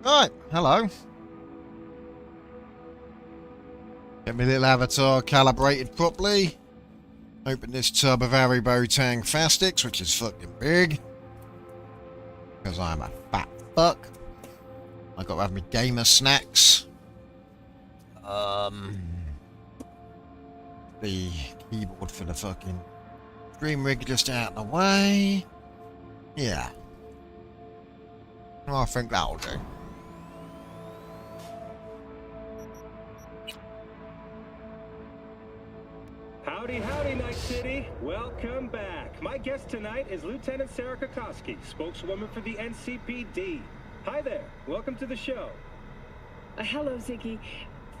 Right, hello. Get my little avatar calibrated properly. Open this tub of Haribo Tang Fastix, which is fucking big. Because I'm a fat fuck. I gotta have my gamer snacks. The keyboard for the fucking stream rig just out of the way. Yeah. I think that'll do. Howdy, howdy, Night City. Welcome back. My guest tonight is Lieutenant Sarah Kokoski, spokeswoman for the NCPD. Hi there. Welcome to the show. Hello, Ziggy.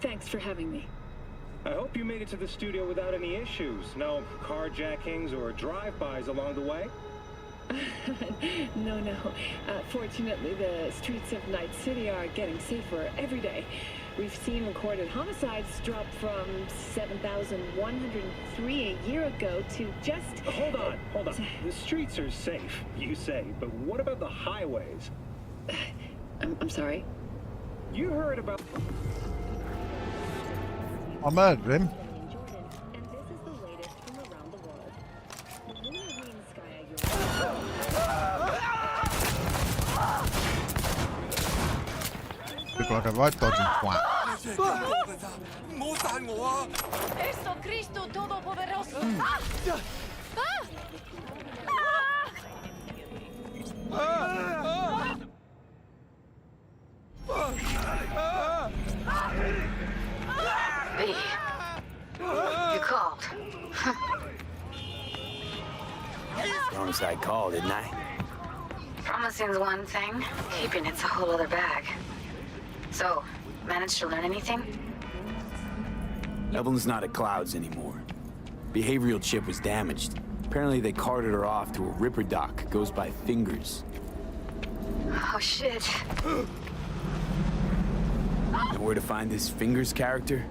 Thanks for having me. I hope you made it to the studio without any issues. No carjackings or drive-bys along the way? No. Fortunately, the streets of Night City are getting safer every day. We've seen recorded homicides drop from 7,103 a year ago to just... Hold on. The streets are safe, you say, but what about the highways? I'm sorry? You heard about... I murdered him. Look like a right dodging twat. Esto Cristo Todopoderoso. B, you called. Promise I called, didn't I? Promising's one thing, keeping it's a whole other bag. So, managed to learn anything? Evelyn's not at Clouds anymore. Behavioral chip was damaged. Apparently they carted her off to a Ripper dock. Goes by Fingers. Oh shit. Know where to find this Fingers character?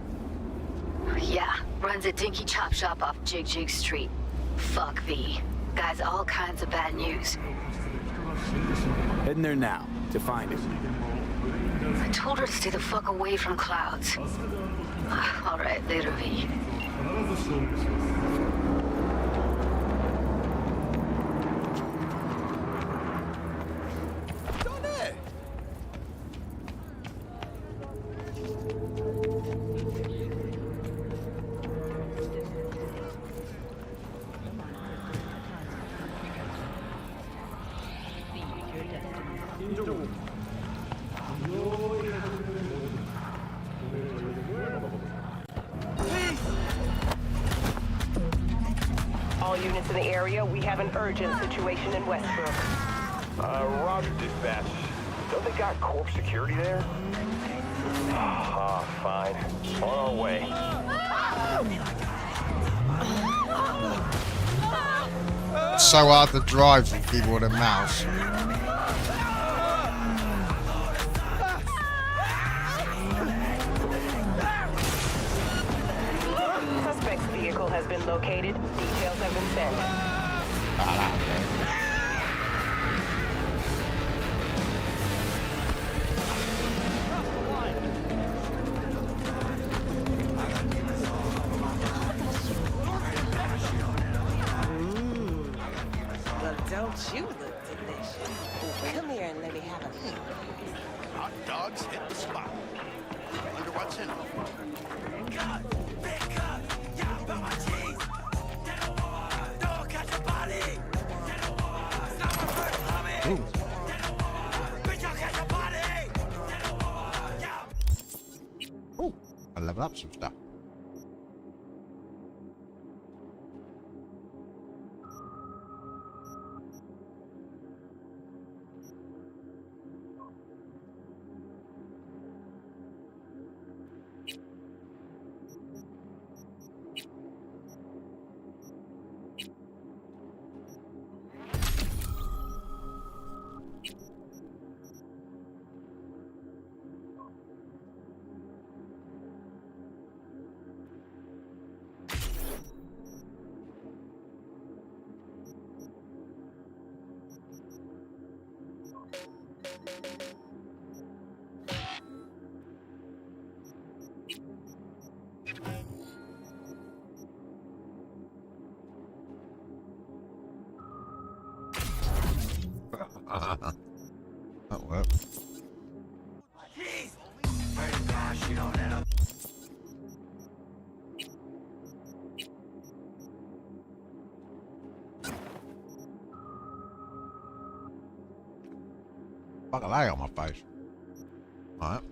Yeah, runs a dinky chop shop off Jig Street. Fuck V. Guy's all kinds of bad news. Heading there now, to find him. I told her to stay the fuck away from Clouds. Alright, later V. All units in the area, we have an urgent situation in Westbrook. Roger, dispatch. Don't they got corp security there? Fine. On our way. It's so hard to drive with keyboard and mouse. Suspect's vehicle has been located. Details have been sent. Well, don't you look delicious. Come here and let me have a look. Hot dogs hit the spot. Wonder what's in them. Ooh. Ooh, I level up some stuff. That worked. Fucking lie on my face. Alright.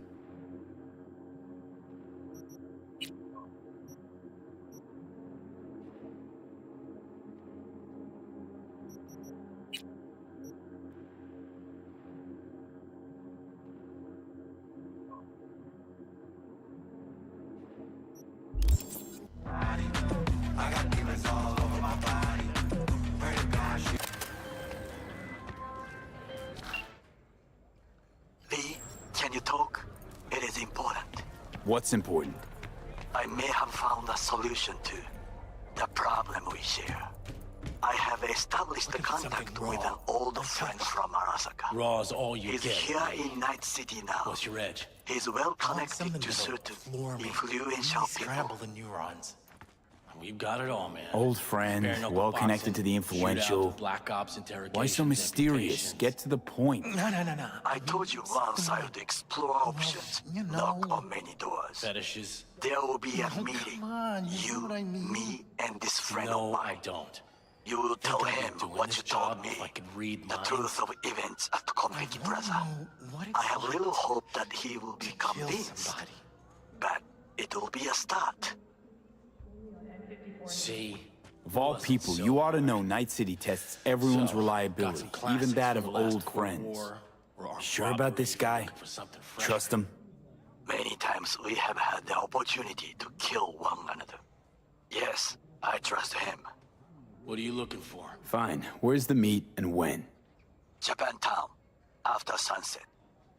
Lee, can you talk? It is important. What's important? I may have found a solution to the problem we share. I have established a contact with an old friend from Arasaka. Raw's all you He's get. here in Night City now. What's your edge? He's well connected to certain influential people. the neurons. We've got it all, man. Old friend, Bare knuckle well connected boxing, to the influential. shootouts, Black Ops interrogations. Why so mysterious? amputations. Get to the point. No. I told you once I would explore options, knock on many doors. Fetishes? There will be a meeting. on, you You, know what I mean? me, and this friend of No, I mine. don't. You will tell Think I'd be him doing what this you told job me. if I could read The minds? truth of events at Konpeki Plaza. What I have little hope that he will be kill convinced, somebody? but it will be a start. See? Of all Wasn't people, so you ought to know hard. Night City tests everyone's So, got reliability, some even classics that from of the last old Cold friends. War, or armed Sure about this guy? robbery, looking for something fresh. Trust him? Many times we have had the opportunity to kill one another. Yes, I trust him. What are you looking for? Fine. Where's the meet and when? Japantown, after sunset.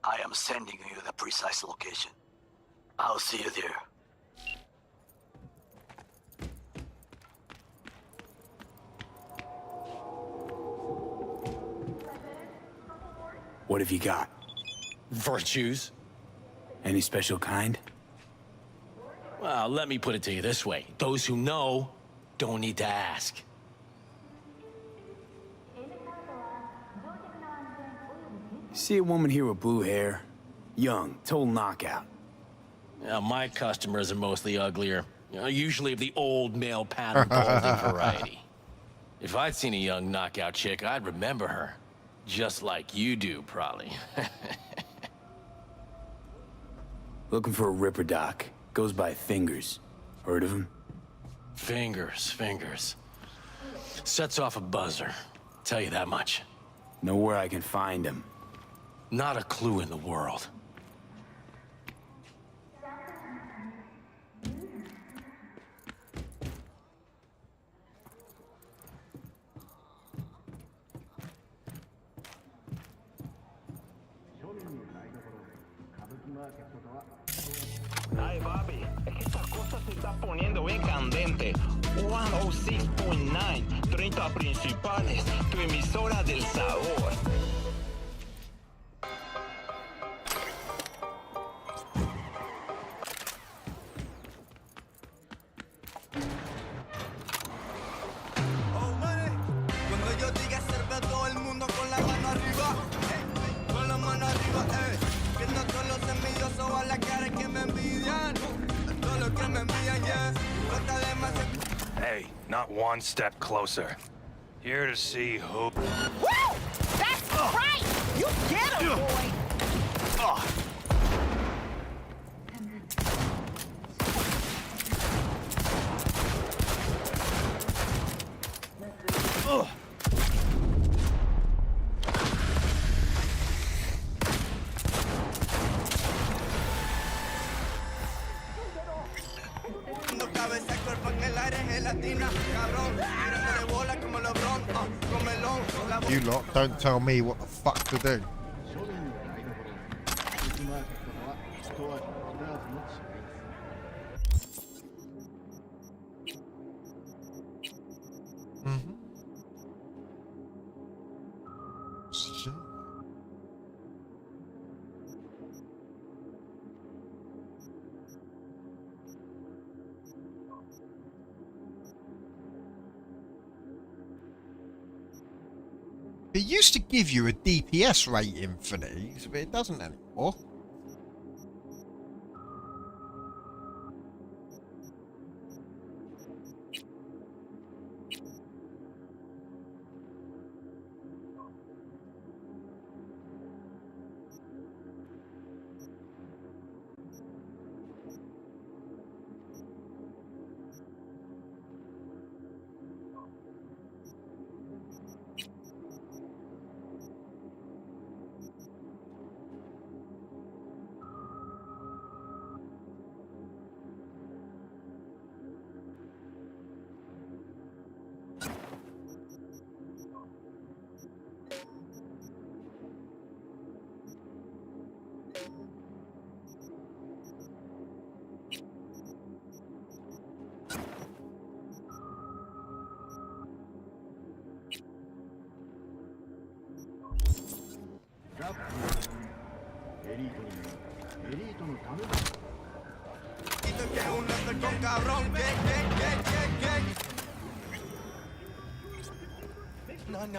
I am sending you the precise location. I'll see you there. What have you got? Virtues? Any special kind? Well, let me put it to you this way. Those who know don't need to ask. See a woman here with blue hair? Young, total knockout. Now, my customers are mostly uglier. Usually of the old male pattern balding variety. If I'd seen a young knockout chick, I'd remember her. Just like you do, probably. Looking for a Ripper Doc. Goes by Fingers. Heard of him? Fingers. Sets off a buzzer. Tell you that much. Know where I can find him. Not a clue in the world. Ay, papi, es que esta cosa se está poniendo bien candente. 106.9, 30 principales, tu emisora del sabor. Cuando yo diga serve todo el mundo con la mano arriba, con la mano arriba, viendo a todos los envidiosos a la cara que me envidian, a todos los que me envidian, yeah, trata de más. Hey, not one step closer. Here to see who. Woo! That's right! You get him, boy! Cuando cabeza, cuerpo en el aire, gelatina, cabrón, tirándole bola como LeBron, con melón, la You lot, don't tell me what the fuck to do. Shit. It used to give you a DPS rating for these, but it doesn't anymore.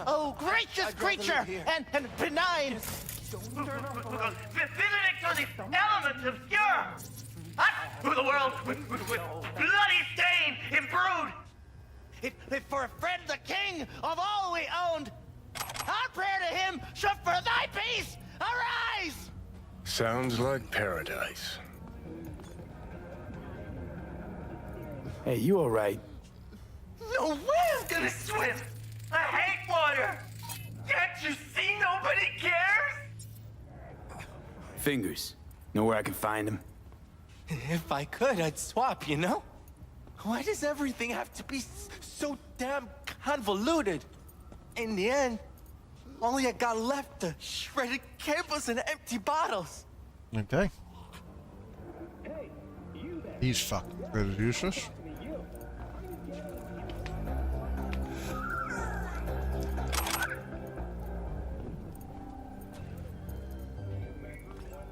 Oh, gracious creature and benign. Visiting to the elements obscure. Us, who the world with bloody stain imbrued. If for a friend the king of all we owned, our prayer to him should for thy peace arise. Sounds like paradise. Hey, you all right? No way I'm gonna swim. I hate water. Can't you see nobody cares? Fingers. Know where I can find him? If I could, I'd swap, you know? Why does everything have to be so damn convoluted? In the end, all I got left are shredded cables and empty bottles. Okay. He's fucking pretty useless.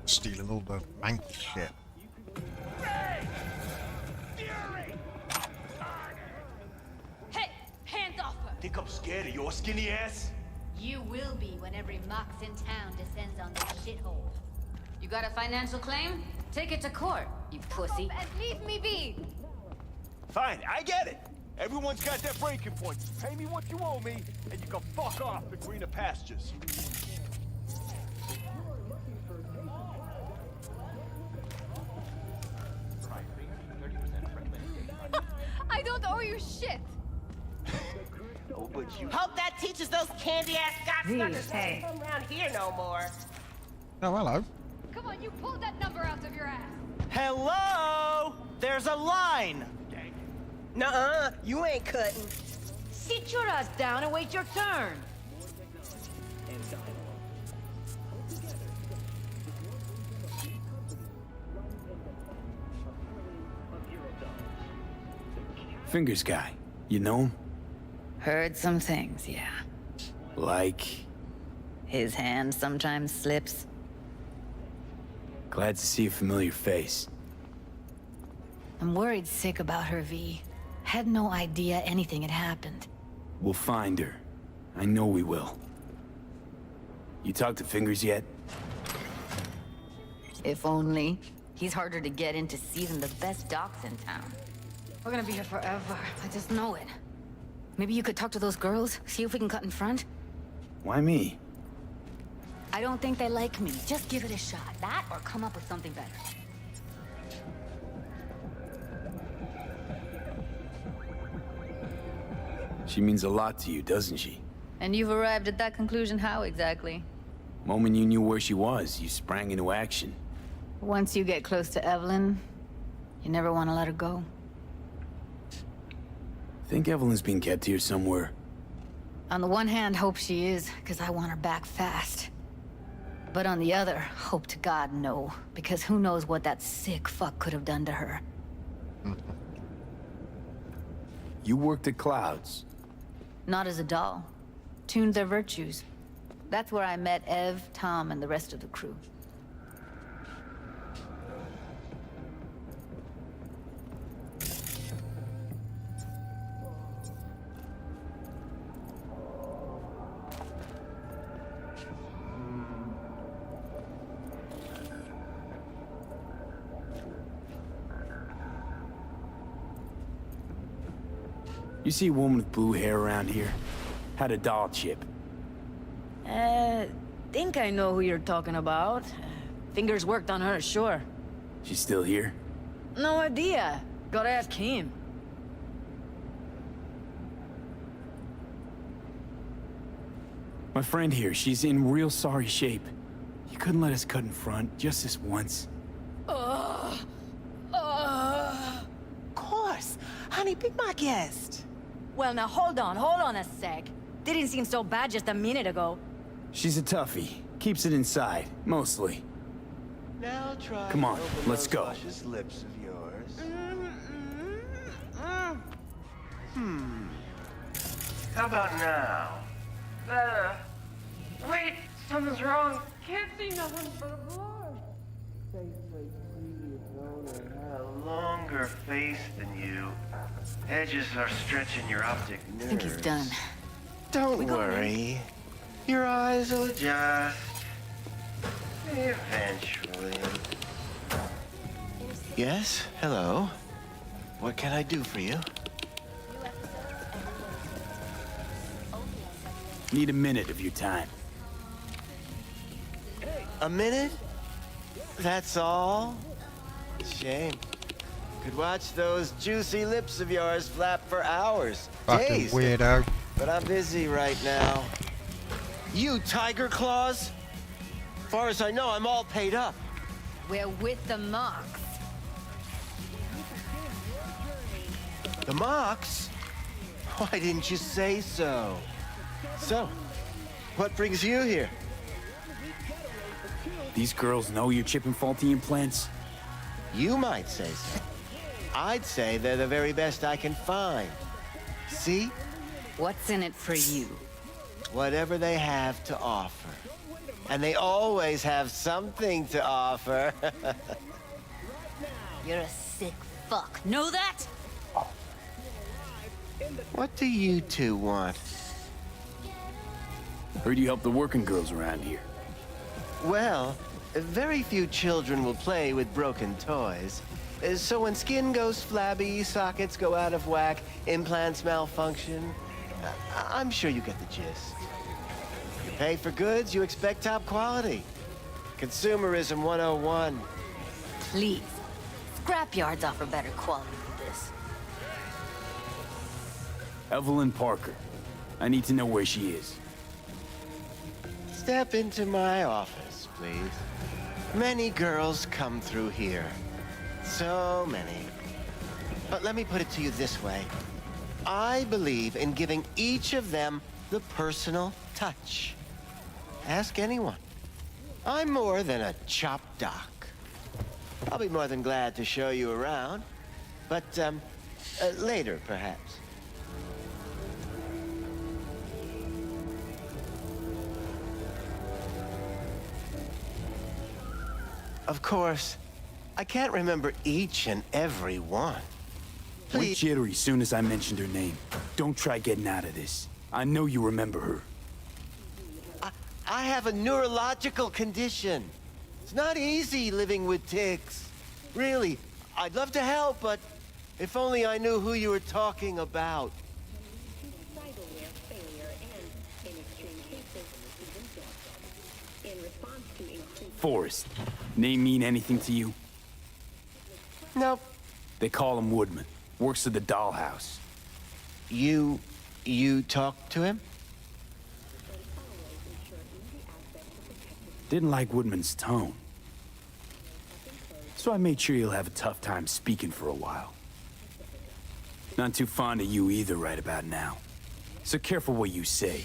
Stealing all the bank shit. Hey, hands off her! Think I'm scared of your skinny ass? You will be when every Mox in town descends on this shithole. You got a financial claim? Take it to court, you pussy. And leave me be! Fine, I get it. Everyone's got their breaking points. Pay me what you owe me, and you can fuck off to greener pastures. I don't owe you shit! Oh, but you... Hope that teaches those candy-ass gotsuckers to come around here no more. Oh, hello. Come on, you pulled that number out of your ass! Hello? There's a line. Nuh-uh, you ain't cutting. Sit your ass down and wait your turn! Fingers guy. You know him? Heard some things, yeah. Like? His hand sometimes slips. Glad to see a familiar face. I'm worried sick about her, V. Had no idea anything had happened. We'll find her. I know we will. You talked to Fingers yet? If only. He's harder to get in to see than the best docs in town. We're gonna be here forever. I just know it. Maybe you could talk to those girls, see if we can cut in front? Why me? I don't think they like me. Just give it a shot. That or come up with something better. She means a lot to you, doesn't she? And you've arrived at that conclusion how exactly? Moment you knew where she was, you sprang into action. Once you get close to Evelyn, you never want to let her go. Think Evelyn's being kept here somewhere. On the one hand, hope she is, because I want her back fast. But on the other, hope to God no, because who knows what that sick fuck could have done to her. You worked at Clouds. Not as a doll. Tuned their virtues. That's where I met Ev, Tom, and the rest of the crew. You see a woman with blue hair around here? Had a doll chip. Think I know who you're talking about. Fingers worked on her, sure. She's still here? No idea. Gotta ask him. My friend here, she's in real sorry shape. You couldn't let us cut in front, just this once. Of course. Honey, be my guest. Well, now hold on a sec. Didn't seem so bad just a minute ago. She's a toughie. Keeps it inside, mostly. Now try. Come on, open let's those go. luscious lips of yours. How about now? Better. Wait, something's wrong. Can't see nothing but blood. A longer face than you. Edges are stretching your optic nerves. I think he's done. Don't worry. Your eyes will adjust. Eventually. Yes, hello. What can I do for you? Need a minute of your time. A minute? That's all? Shame. Could watch those juicy lips of yours flap for hours. Fucking days. weirdo. But I'm busy right now. You Tiger Claws? As far as I know, I'm all paid up. We're with the Mox. The Mox? Why didn't you say so? So, what brings you here? These girls know you're chipping faulty implants? You might say so. I'd say they're the very best I can find. See? What's in it for you? Whatever they have to offer. And they always have something to offer. You're a sick fuck. Know that? What do you two want? Heard you help the working girls around here. Well, very few children will play with broken toys. So when skin goes flabby, sockets go out of whack, implants malfunction, I'm sure you get the gist. You pay for goods, you expect top quality. Consumerism 101. Please. Scrapyards offer better quality than this. Evelyn Parker. I need to know where she is. Step into my office, please. Many girls come through here. So many. But let me put it to you this way. I believe in giving each of them the personal touch. Ask anyone. I'm more than a chop doc. I'll be more than glad to show you around. But, later, perhaps. Of course, I can't remember each and every one. Went jittery soon as I mentioned her name. Don't try getting out of this. I know you remember her. I have a neurological condition. It's not easy living with tics. Really, I'd love to help, but if only I knew who you were talking about. Forrest. Name mean anything to you? Nope. They call him Woodman. Works at the dollhouse. You talked to him? Didn't like Woodman's tone. So I made sure he'll have a tough time speaking for a while. Not too fond of you either right about now. So careful what you say.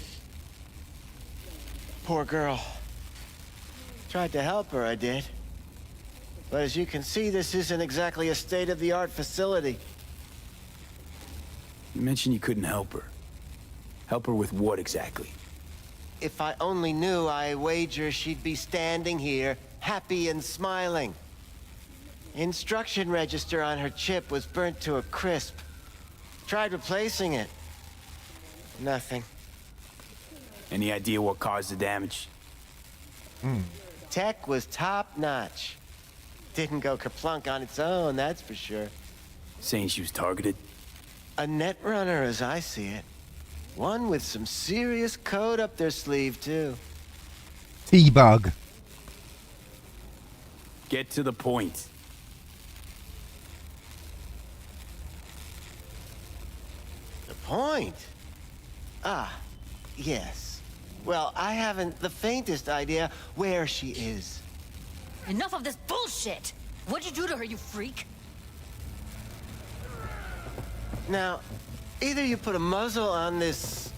Poor girl. Tried to help her, I did. But as you can see, this isn't exactly a state-of-the-art facility. You mentioned you couldn't help her. Help her with what exactly? If I only knew, I wager she'd be standing here, happy and smiling. Instruction register on her chip was burnt to a crisp. Tried replacing it. Nothing. Any idea what caused the damage? Tech was top-notch. Didn't go kerplunk on its own, that's for sure. Saying she was targeted? A net runner as I see it. One with some serious code up their sleeve, too. T-Bug. Get to the point. The point? Ah, yes. Well, I haven't the faintest idea where she is. Enough of this bullshit! What'd you do to her, you freak? Now, either you put a muzzle on this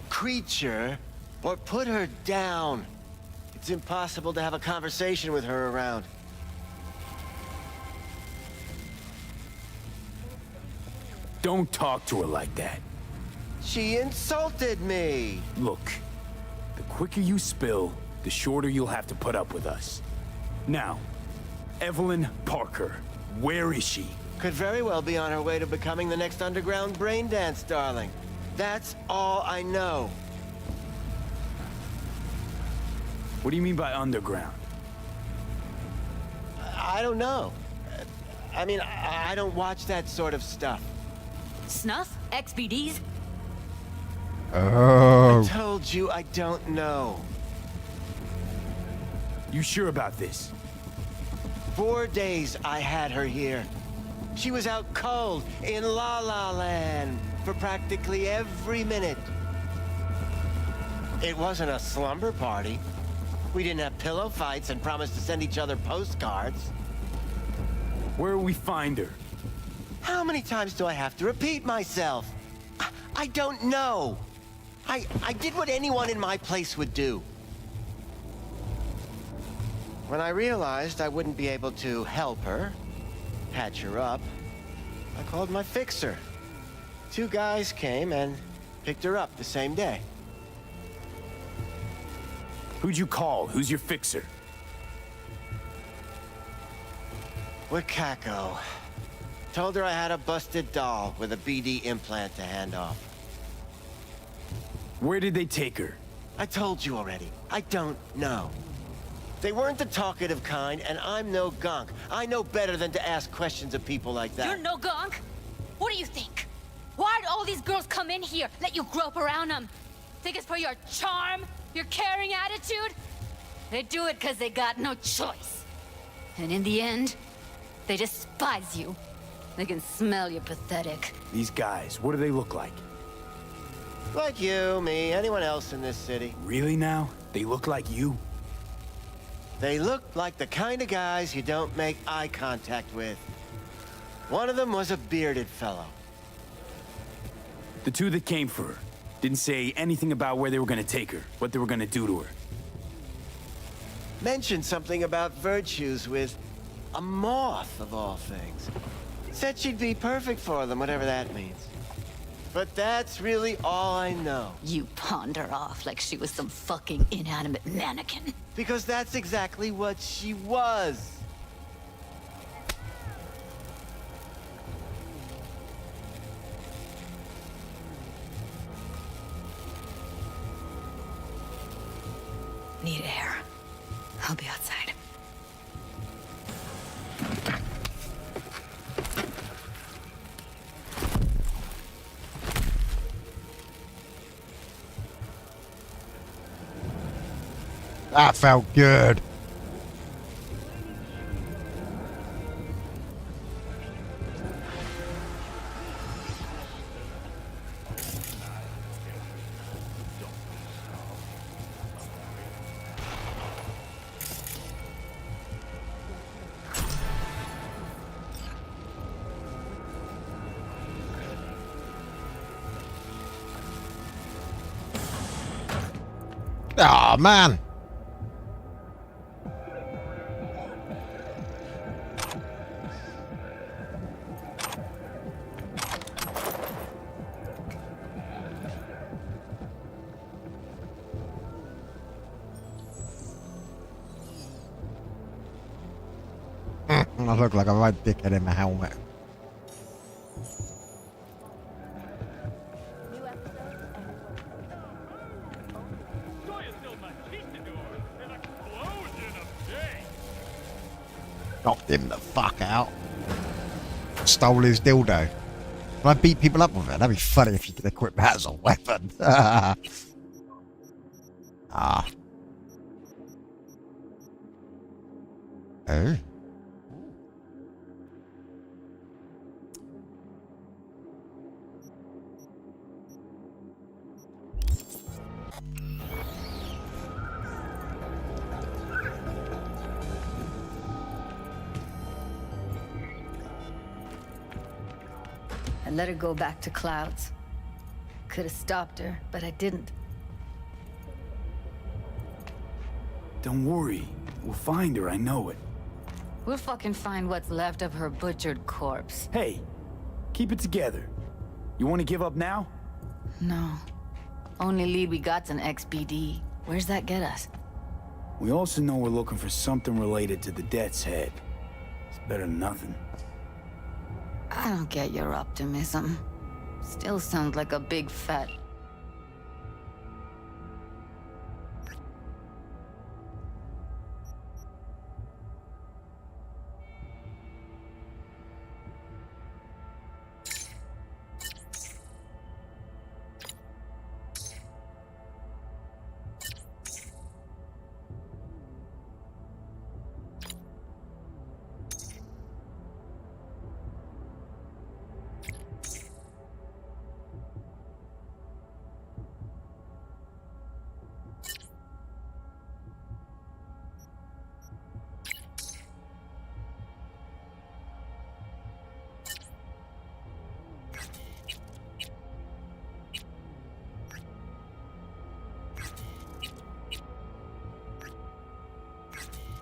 creature, or put her down. It's impossible to have a conversation with her around. Don't talk to her like that. She insulted me! Look, the quicker you spill, the shorter you'll have to put up with us. Now, Evelyn Parker, where is she? Could very well be on her way to becoming the next underground brain dance darling. That's all I know. What do you mean by underground? I don't know. I mean, I don't watch that sort of stuff. Snuff? XBDs? Oh. I told you I don't know. You sure about this? 4 days I had her here. She was out cold in La La Land for practically every minute. It wasn't a slumber party. We didn't have pillow fights and promised to send each other postcards. Where will we find her? How many times do I have to repeat myself? I don't know. I did what anyone in my place would do. When I realized I wouldn't be able to help her, patch her up, I called my fixer. 2 guys came and picked her up the same day. Who'd you call? Who's your fixer? Wakako. Told her I had a busted doll with a BD implant to hand off. Where did they take her? I told you already. I don't know. They weren't the talkative kind, and I'm no gonk. I know better than to ask questions of people like that. You're no gonk? What do you think? Why'd all these girls come in here, let you grope around them? Think it's for your charm? Your caring attitude? They do it because they got no choice. And in the end, they despise you. They can smell you're pathetic. These guys, what do they look like? Like you, me, anyone else in this city. Really now? They look like you? They look like the kind of guys you don't make eye contact with. One of them was a bearded fellow. The 2 that came for her didn't say anything about where they were gonna take her, what they were gonna do to her. Mentioned something about virtues with a moth, of all things. Said she'd be perfect for them, whatever that means. But that's really all I know. You pawned her off like she was some fucking inanimate mannequin. Because that's exactly what she was. Need air. I'll be outside. That felt good. Oh man. I look like a right dickhead in my helmet. Knocked him the fuck out. Stole his dildo. Can I beat people up with it? That'd be funny if you could equip that as a weapon. Ah. Oh. I let her go back to Clouds. Could have stopped her, but I didn't. Don't worry. We'll find her, I know it. We'll fucking find what's left of her butchered corpse. Hey, keep it together. You want to give up now? No. Only lead we got's an XBD. Where's that get us? We also know we're looking for something related to the Death's Head. It's better than nothing. I don't get your optimism. Still sounds like a big fat...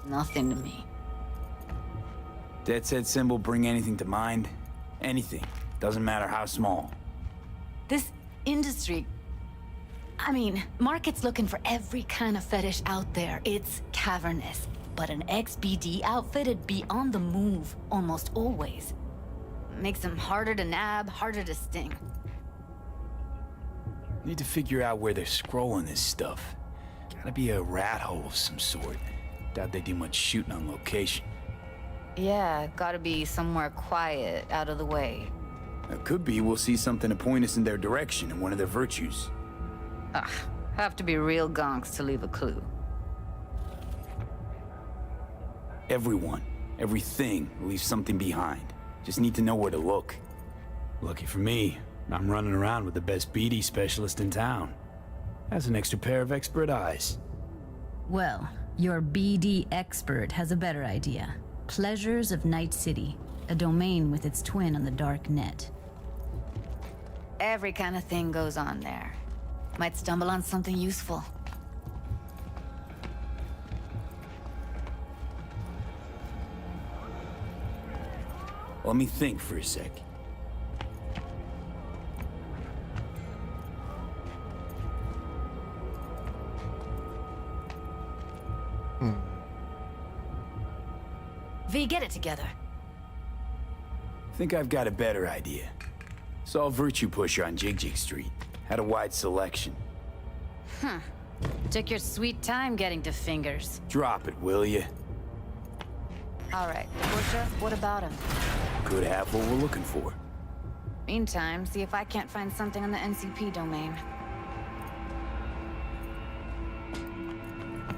Nothing to me. Death's Head symbol bring anything to mind? Anything. Doesn't matter how small. This industry... I mean, market's looking for every kind of fetish out there. It's cavernous. But an XBD outfit'd be on the move, almost always. Makes them harder to nab, harder to sting. Need to figure out where they're scrolling this stuff. Gotta be a rat hole of some sort. Doubt they do much shooting on location. Yeah, gotta be somewhere quiet, out of the way. It could be we'll see something to point us in their direction in one of their virtues. Ugh, have to be real gonks to leave a clue. Everyone, everything leaves something behind. Just need to know where to look. Lucky for me, I'm running around with the best BD specialist in town. Has an extra pair of expert eyes. Well, your BD expert has a better idea. Pleasures of Night City, a domain with its twin on the dark net. Every kind of thing goes on there. Might stumble on something useful. Let me think for a sec. V, get it together. Think I've got a better idea. Saw a Virtue Pusher on Jig Street. Had a wide selection. Took your sweet time getting to fingers. Drop it, will ya? All right, Pusher, what about him? Could have what we're looking for. Meantime, see if I can't find something on the NCP domain.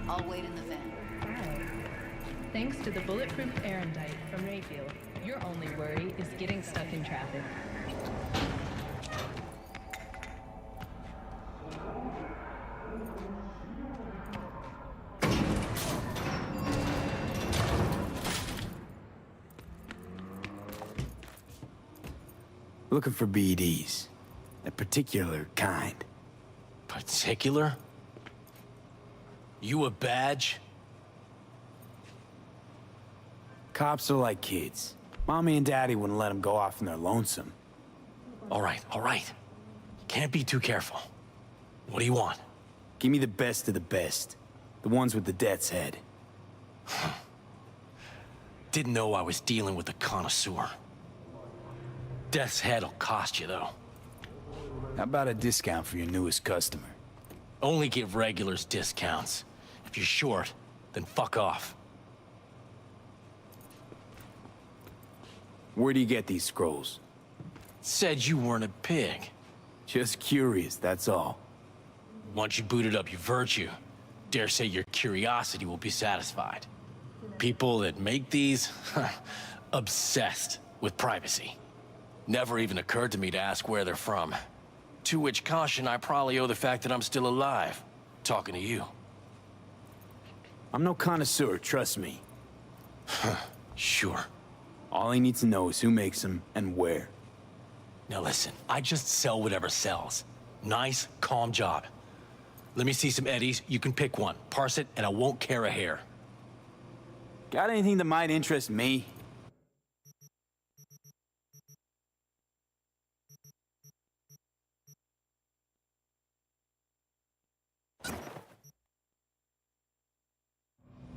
I'll wait in the van. Thanks to the bulletproof Erendite from Rayfield, your only worry is getting stuck in traffic. Looking for BDs. A particular kind. Particular? You a badge? Cops are like kids. Mommy and Daddy wouldn't let them go off in their lonesome. All right, all right. Can't be too careful. What do you want? Give me the best of the best. The ones with the Death's Head. Didn't know I was dealing with a connoisseur. Death's Head'll cost you, though. How about a discount for your newest customer? Only give regulars discounts. If you're short, then fuck off. Where do you get these scrolls? Said you weren't a pig. Just curious, that's all. Once you booted up your virtue, dare say your curiosity will be satisfied. People that make these, obsessed with privacy. Never even occurred to me to ask where they're from. To which caution I probably owe the fact that I'm still alive, talking to you. I'm no connoisseur, trust me. Sure. All I need to know is who makes them and where. Now listen, I just sell whatever sells. Nice, calm job. Let me see some eddies, you can pick one, parse it, and I won't care a hair. Got anything that might interest me?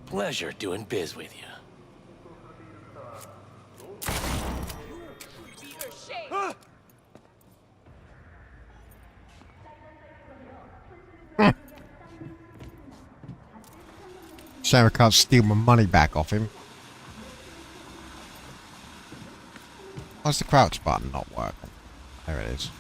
Pleasure doing biz with you. Shame I can't steal my money back off him. Why's the crouch button not working? There it is.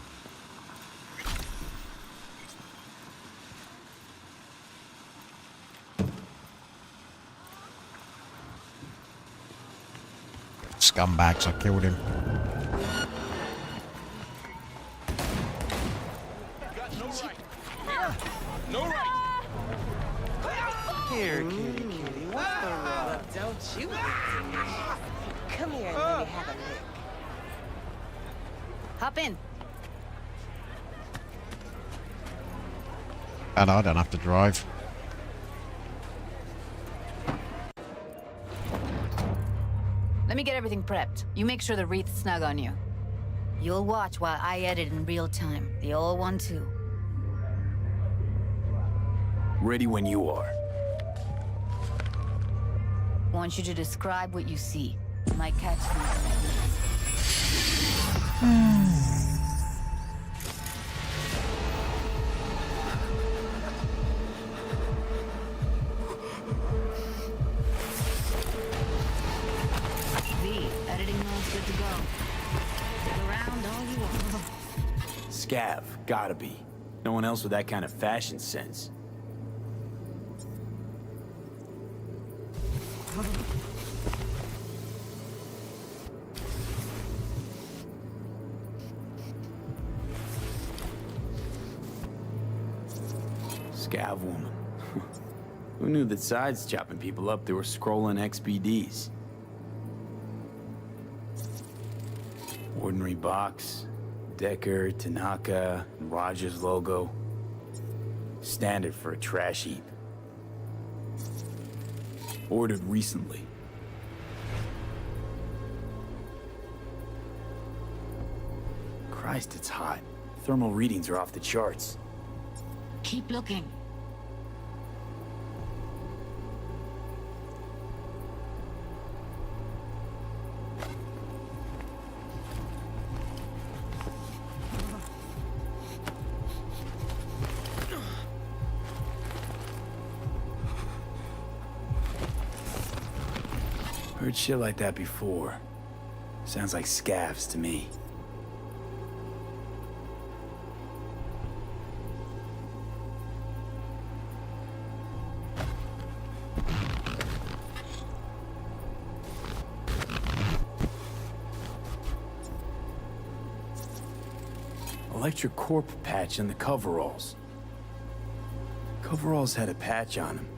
Scumbags, I killed him. Here, kitty, kitty, what's the rub? Don't you look delicious? Come here and let me have a lick. Hop in. And I don't have to drive. Let me get everything prepped. You make sure the wreath's snug on you. You'll watch while I edit in real time. The old one, too. Ready when you are. Want you to describe what you see. You might catch something. V, editing mode's good to go. Stick around all you want. Scav, gotta be. No one else with that kind of fashion sense. Scav woman. Who knew that sides chopping people up, they were scrolling XBDs? Ordinary box, Decker, Tanaka, and Rogers logo. Standard for a trash heap. Ordered recently. Christ, it's hot. Thermal readings are off the charts. Keep looking. Heard shit like that before. Sounds like scavs to me. Electric Corp patch on the coveralls. Coveralls had a patch on them.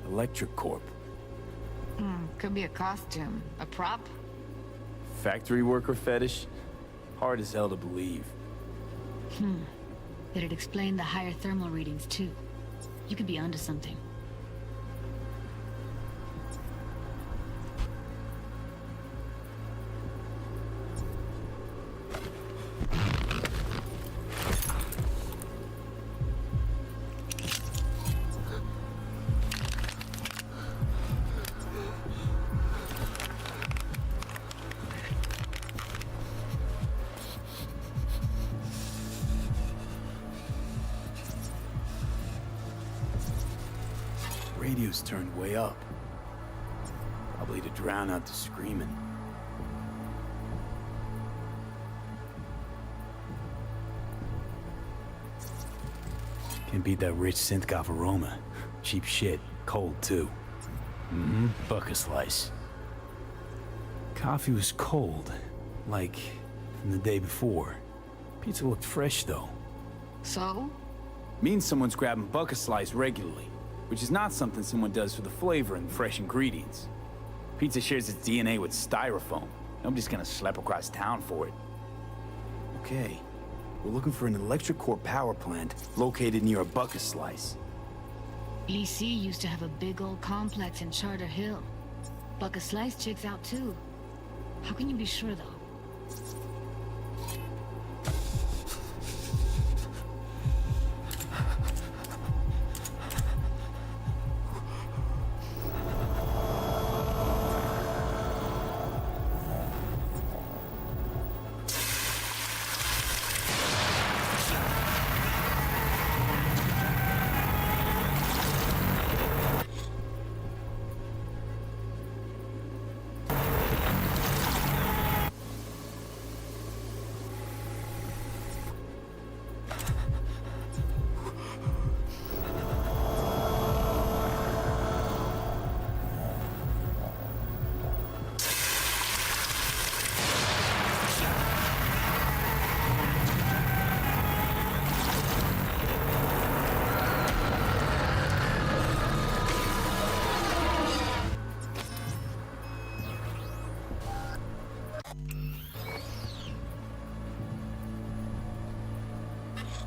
Electric Corp. Could be a costume. A prop? Factory worker fetish? Hard as hell to believe. It'd explain the higher thermal readings, too. You could be onto something. Radio's turned way up. Probably to drown out the screaming. Can't beat that rich synth-goth aroma. Cheap shit. Cold, too. Buck a slice. Coffee was cold. Like, from the day before. Pizza looked fresh, though. So? Means someone's grabbing buck a slice regularly. Which is not something someone does for the flavor and fresh ingredients. Pizza shares its DNA with styrofoam. Nobody's gonna slap across town for it. Okay. We're looking for an electric core power plant located near a buck a slice. EC used to have a big old complex in Charter Hill. Buck a Slice checks out too. How can you be sure though?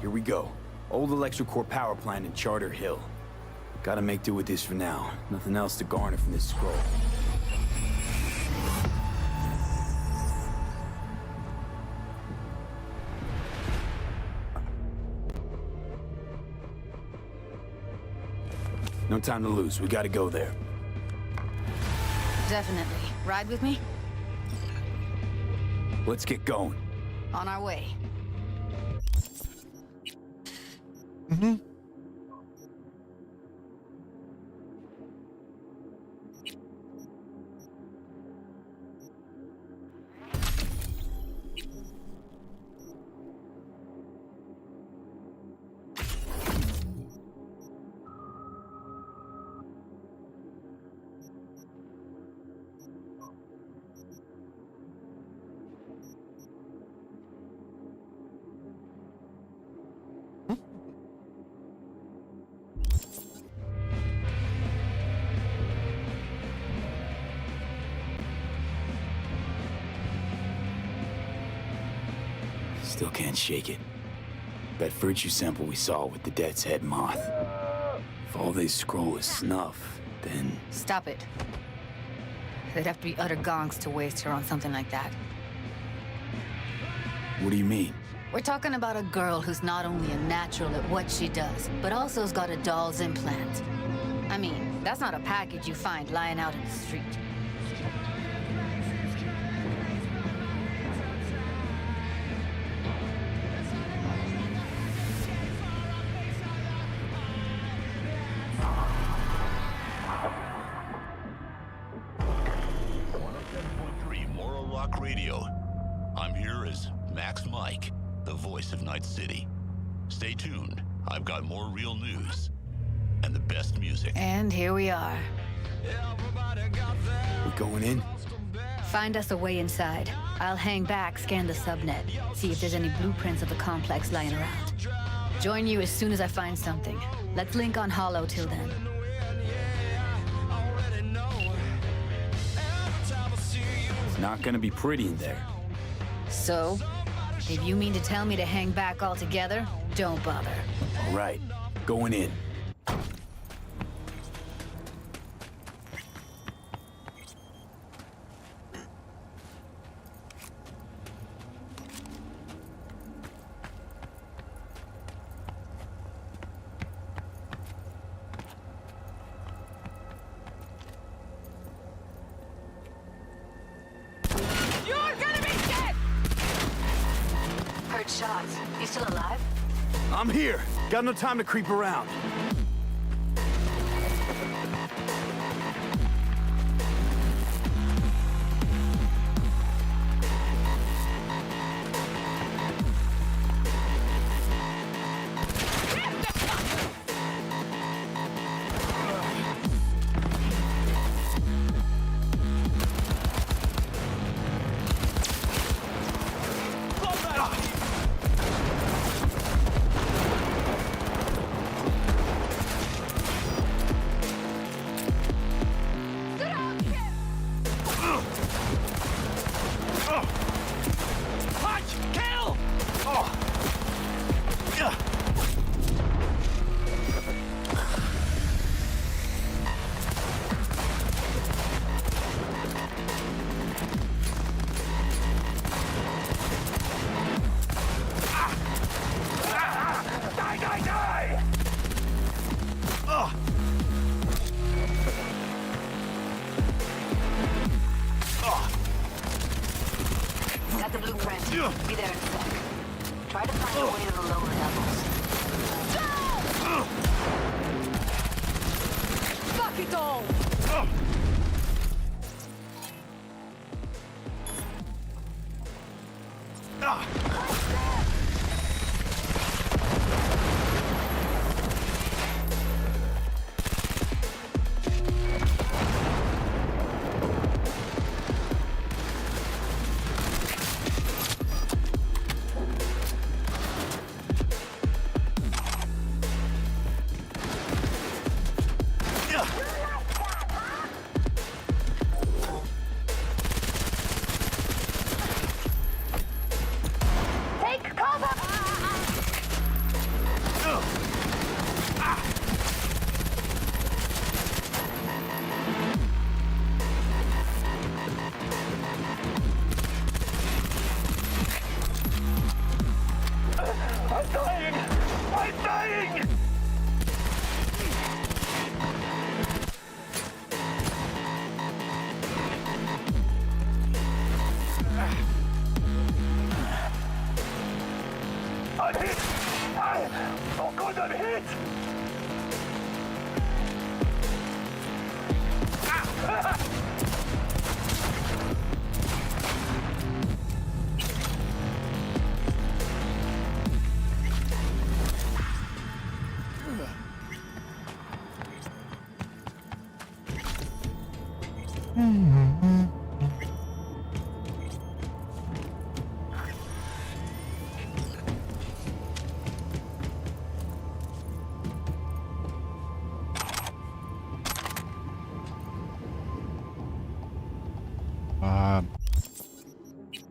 Here we go. Old electric core power plant in Charter Hill. Gotta make do with this for now. Nothing else to garner from this scroll. No time to lose. We gotta go there. Definitely. Ride with me? Let's get going. On our way. Still can't shake it. That virtue sample we saw with the Death's Head moth. If all they scroll is snuff, then... Stop it. They'd have to be utter gonks to waste her on something like that. What do you mean? We're talking about a girl who's not only a natural at what she does, but also has got a doll's implant. I mean, that's not a package you find lying out in the street. Radio. I'm here as Max Mike, the voice of Night City. Stay tuned. I've got more real news and the best music. And here we are. We going in? Find us a way inside. I'll hang back, scan the subnet, see if there's any blueprints of the complex lying around. Join you as soon as I find something. Let's link on Hollow till then. Not gonna be pretty in there. So? If you mean to tell me to hang back altogether, don't bother. All right, going in. Shots. You still alive? I'm here. Got no time to creep around. got the blueprint. Be there in a sec. Try to find a way to the lower levels. Fuck it all!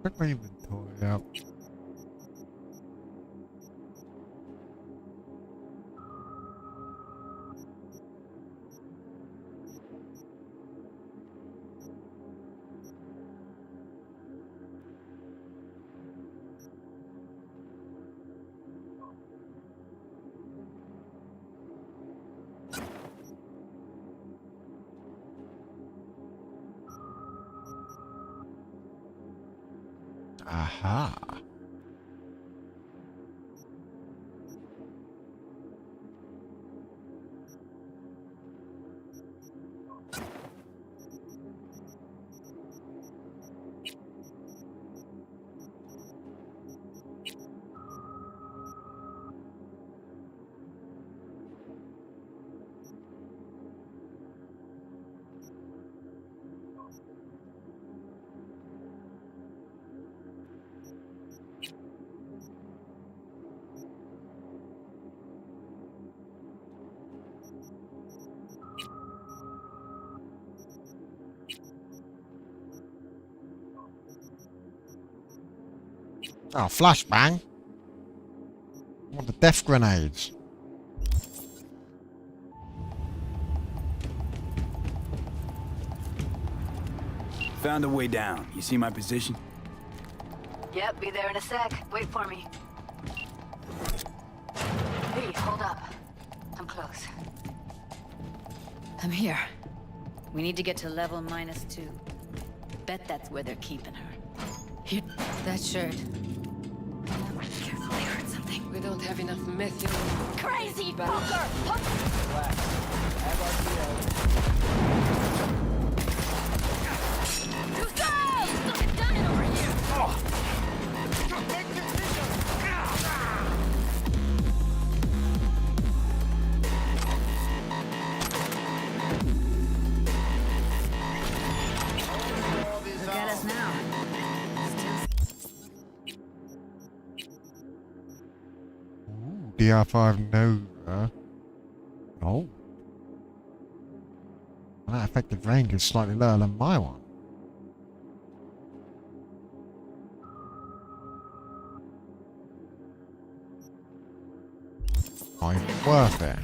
Pick my inventory up. Aha. Oh, flashbang. I want the death grenades. Found a way down. You see my position? Yep, be there in a sec. Wait for me. Hey, hold up. I'm close. I'm here. We need to get to level -2. Bet that's where they're keeping her. Here, that shirt. Careful, I heard something. We don't have enough meth. Crazy fucker! Look at us now. DR5 Nova. Oh. Well, that effective range is slightly lower than my one. Not even worth it.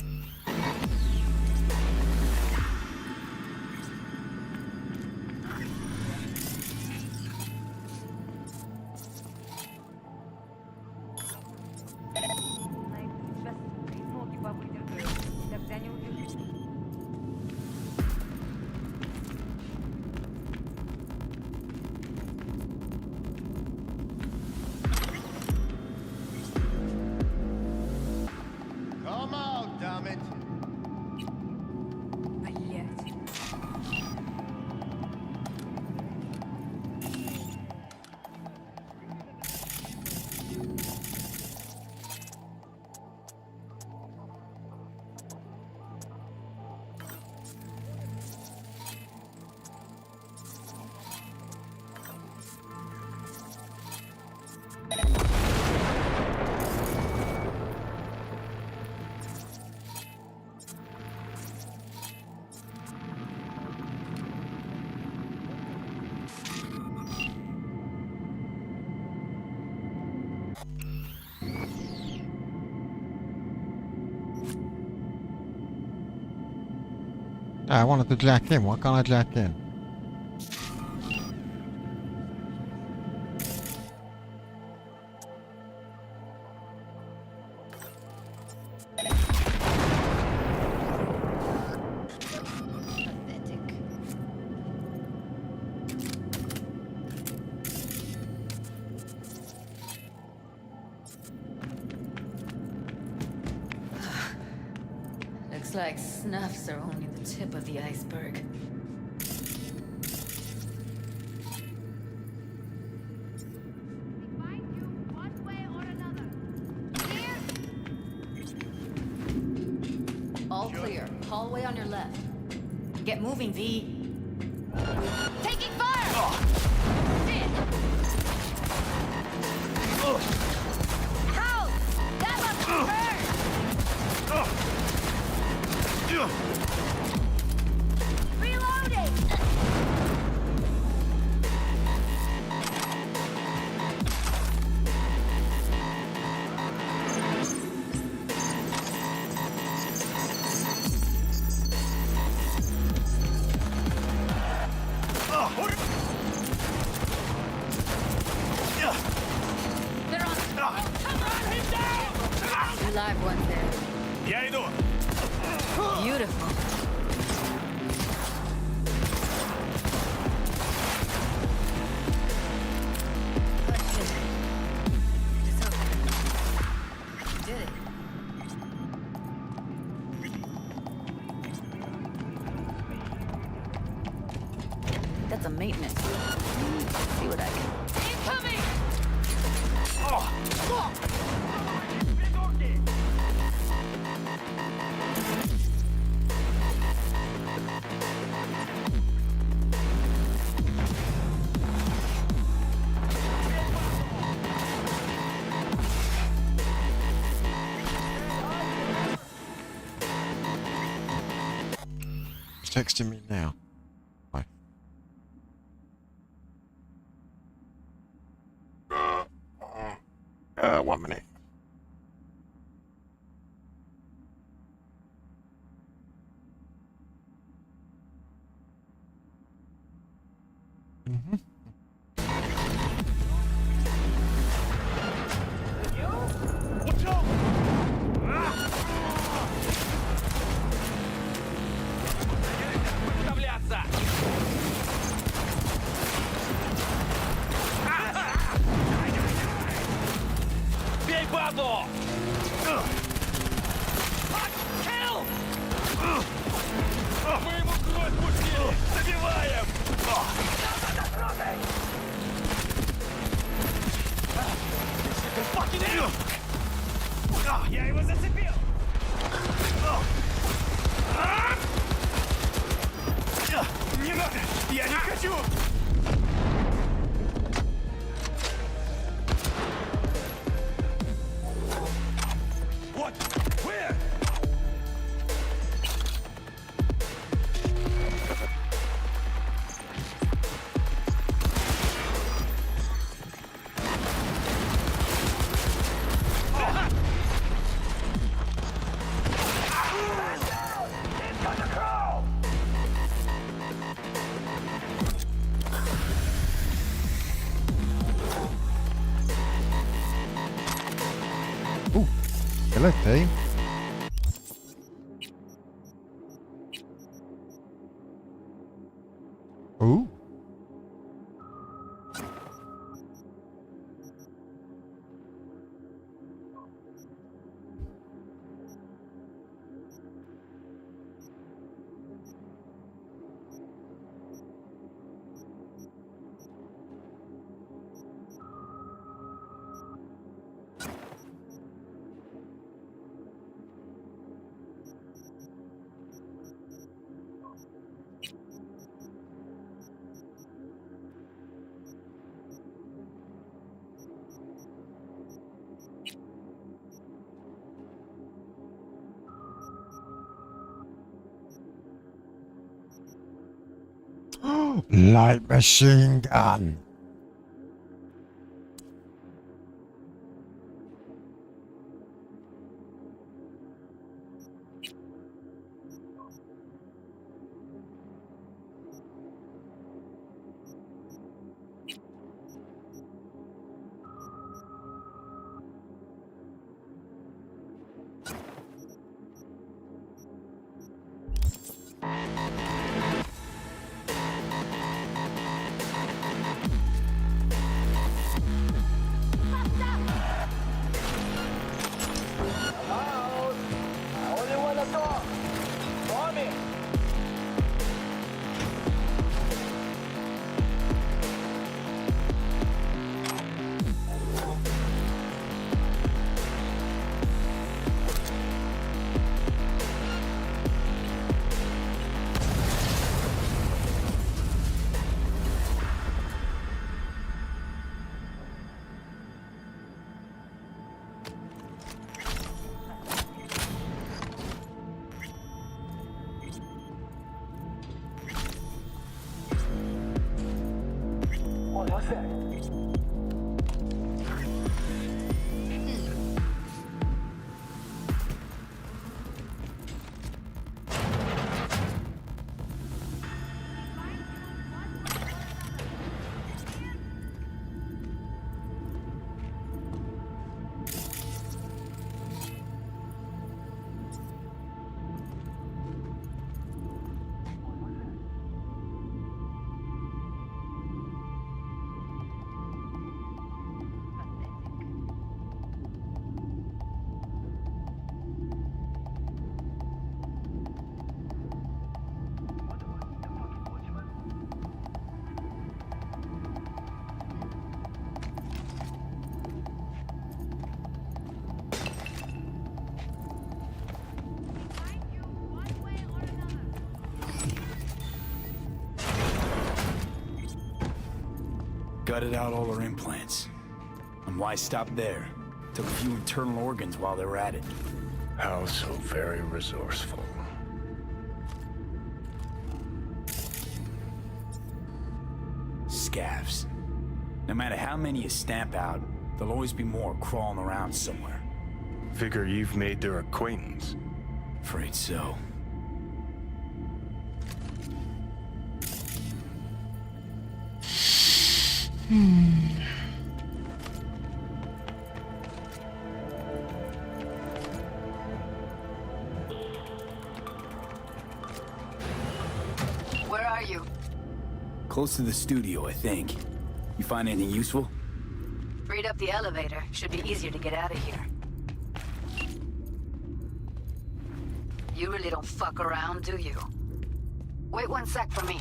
I wanted to jack in. Why can't I jack in? Looks like snuffs are only the tip of the iceberg. All clear. Hallway on your left. Get moving, V. Taking fire! How? That must hurt! Reloading! They're on. Come on, hit down! Two live ones there. Я иду. Beautiful. Did it. That's a maintenance. See what I can. Incoming! He's texting me now. Why? 1 minute. Бей бабу! Мы ему кровь пустили! Забиваем! Я его зацепил! Не надо! Я не хочу! What? Where? Hello, team. Ooh. Light machine gun. gutted out all her implants. And why stop there? Took a few internal organs while they were at it. How so very resourceful. Scavs. No matter how many you stamp out, there'll always be more crawling around somewhere. Figure you've made their acquaintance. Afraid so. Where are you? Close to the studio, I think. You find anything useful? Freed up the elevator. Should be easier to get out of here. You really don't fuck around, do you? Wait 1 sec for me.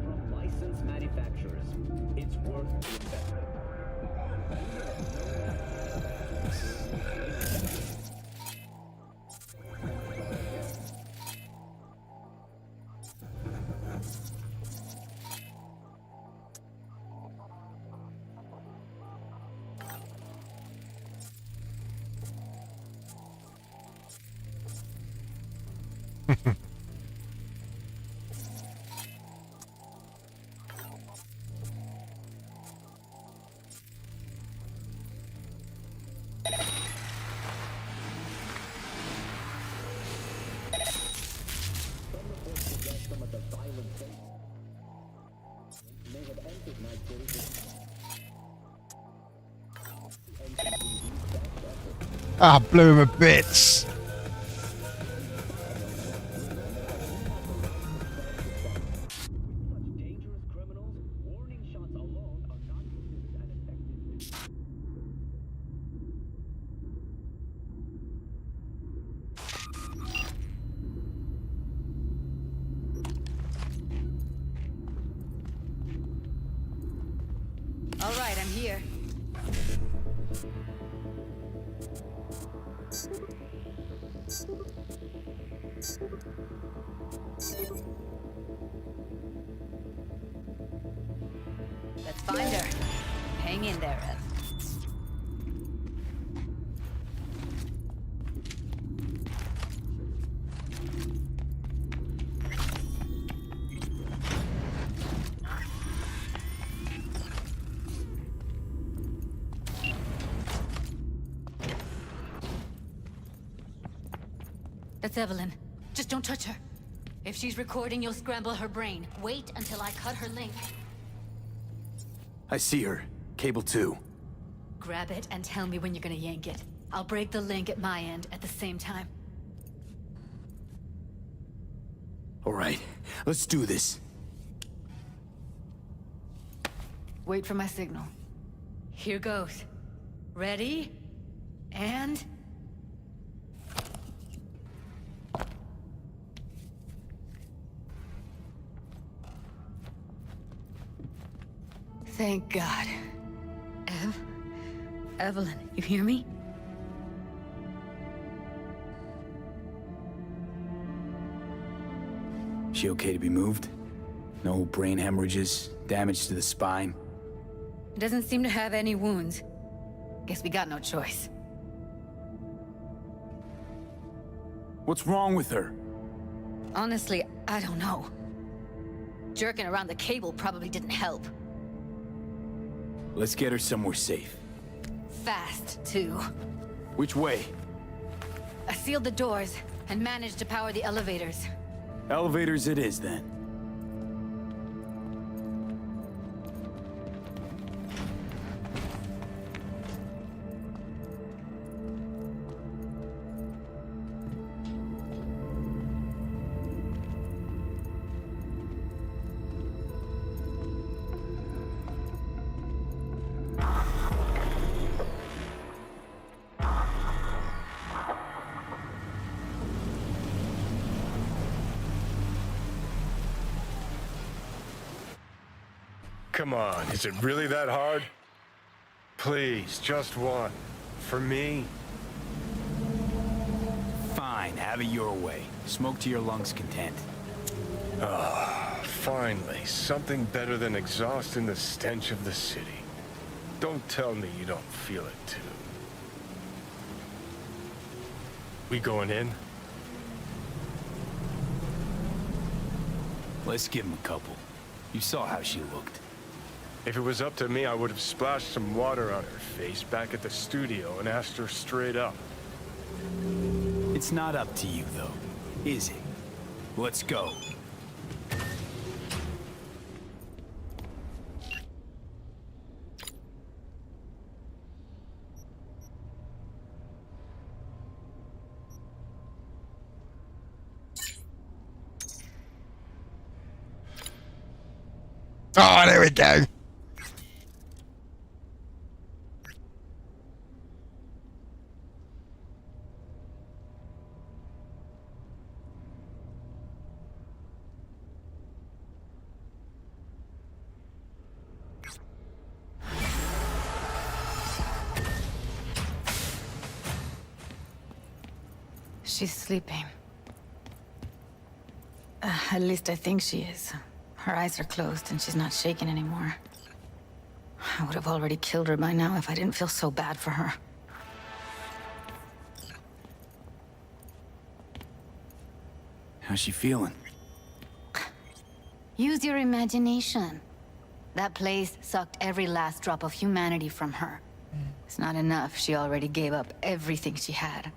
From licensed manufacturers. It's worth the investment. Some of the violent things may have entered Night City. Ah, blew him a bits. Dangerous criminals, warning shots alone are not considered an effective. All right, I'm here. Let's find her. Hang in there, Ev. That's Evelyn. Just don't touch her. If she's recording, you'll scramble her brain. Wait until I cut her link. I see her. Cable 2. Grab it and tell me when you're gonna yank it. I'll break the link at my end at the same time. All right, let's do this. Wait for my signal. Here goes. Ready? And... Thank God. Evelyn, you hear me? She okay to be moved? No brain hemorrhages, damage to the spine? Doesn't seem to have any wounds. Guess we got no choice. What's wrong with her? Honestly, I don't know. Jerking around the cable probably didn't help. Let's get her somewhere safe. Fast, too. Which way? I sealed the doors and managed to power the elevators. Elevators it is, then. Come on, is it really that hard? Please, just one. For me? Fine, have it your way. Smoke to your lungs' content. Ah, finally, something better than exhaust in the stench of the city. Don't tell me you don't feel it too. We going in? Let's give him a couple. You saw how she looked. If it was up to me, I would have splashed some water on her face back at the studio and asked her straight up. It's not up to you, though, is it? Let's go. Oh, there we go. She's sleeping. At least I think she is. Her eyes are closed and she's not shaking anymore. I would have already killed her by now if I didn't feel so bad for her. How's she feeling? Use your imagination. That place sucked every last drop of humanity from her. It's not enough. She already gave up everything she had.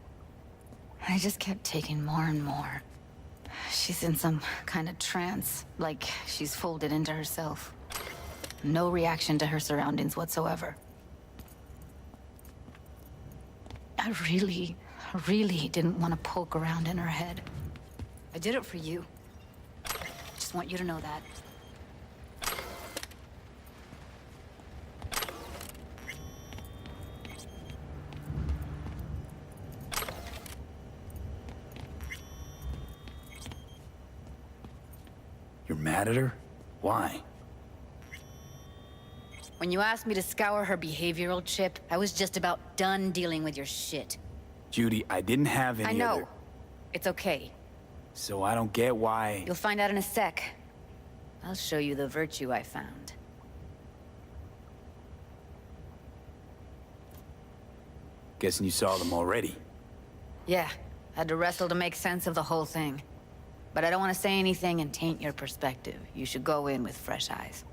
I just kept taking more and more. She's in some kind of trance, like she's folded into herself. No reaction to her surroundings whatsoever. I really didn't want to poke around in her head. I did it for you. Just want you to know that. You're mad at her? Why? When you asked me to scour her behavioral chip, I was just about done dealing with your shit. Judy, I didn't have any I know. other... It's okay. So I don't get why... You'll find out in a sec. I'll show you the virtue I found. Guessing you saw them already. Yeah, had to wrestle to make sense of the whole thing. But I don't want to say anything and taint your perspective. You should go in with fresh eyes.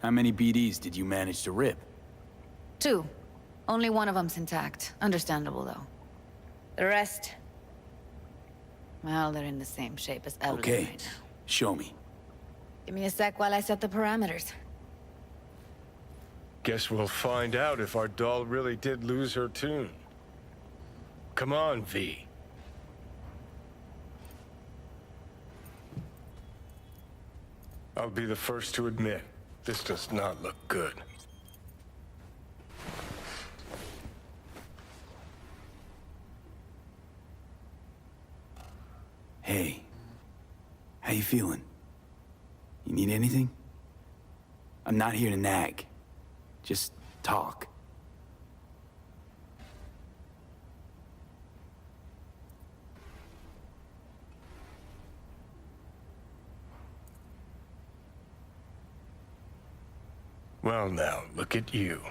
How many BDs did you manage to rip? 2. Only one of them's intact. Understandable, though. The rest... well, they're in the same shape as Evelyn Okay, right now. show me. Give me a sec while I set the parameters. Guess we'll find out if our doll really did lose her tune. Come on, V. I'll be the first to admit, this does not look good. Hey, how you feeling? You need anything? I'm not here to nag. Just talk. Well now, look at you.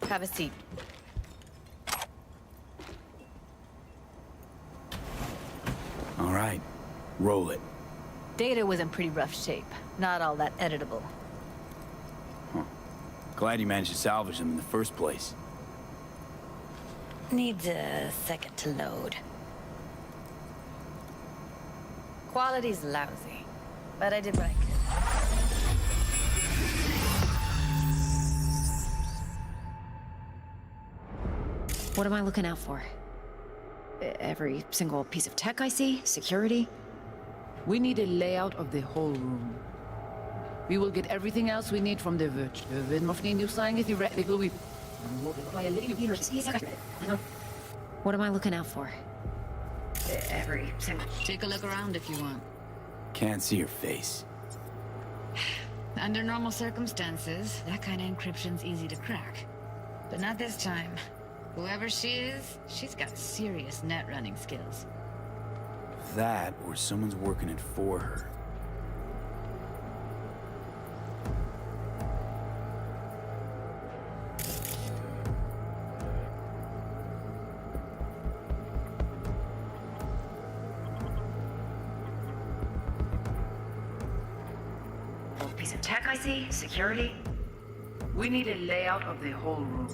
Have a seat. All right, roll it. Data was in pretty rough shape. Not all that editable. Glad you managed to salvage them in the first place. Needs a second to load. Quality's lousy, but I did what I could. What am I looking out for? Every single piece of tech I see, security. We need a layout of the whole room. We will get everything else we need from the verge. What am I looking out for? Every single... Take a look around if you want. Can't see your face. Under normal circumstances, that kind of encryption's easy to crack. But not this time. Whoever she is, she's got serious net running skills. That, or someone's working it for her. Piece of tech I see, security. We need a layout of the whole room.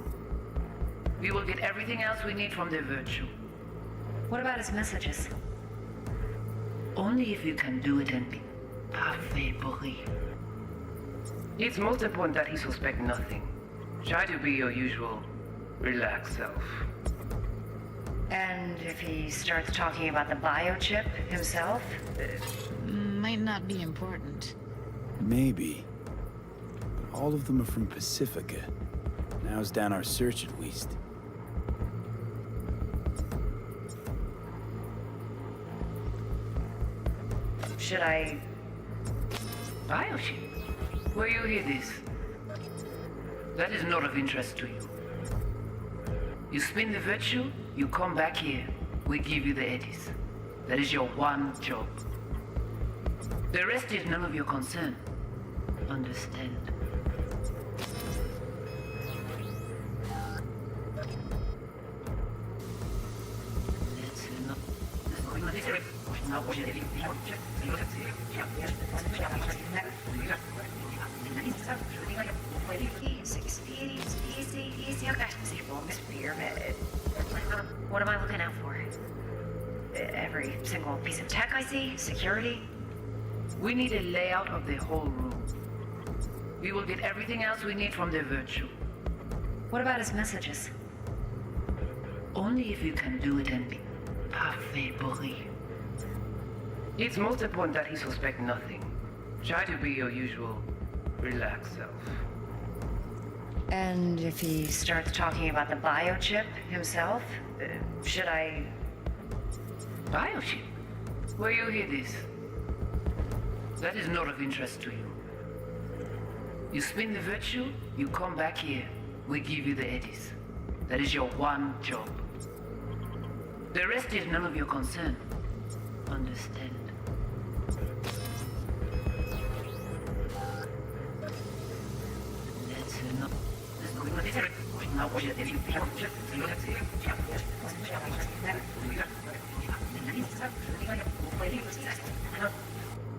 We will get everything else we need from the virtue. What about his messages? Only if you can do it and be parfait pourri. It's most important that he suspect nothing. Try to be your usual, relaxed self. And if he starts talking about the biochip himself? Might not be important. Maybe. But all of them are from Pacifica. Now's down our search at least. Should I... Biochip? Where you hear this? That is not of interest to you. You spin the virtue, you come back here. We give you the eddies. That is your one job. The rest is none of your concern. Understand? What am I looking out for? Every single piece of tech I see, security. We need a layout of the whole room. We will get everything else we need from the virtue. What about his messages? Only if you can do it and be parfait pourri. It's most important that he suspect nothing. Try to be your usual, relaxed self. And if he starts talking about the biochip himself, should I... Biochip? Where you hear this? That is not of interest to you. You spin the virtue, you come back here. We give you the eddies. That is your one job. The rest is none of your concern. Understand?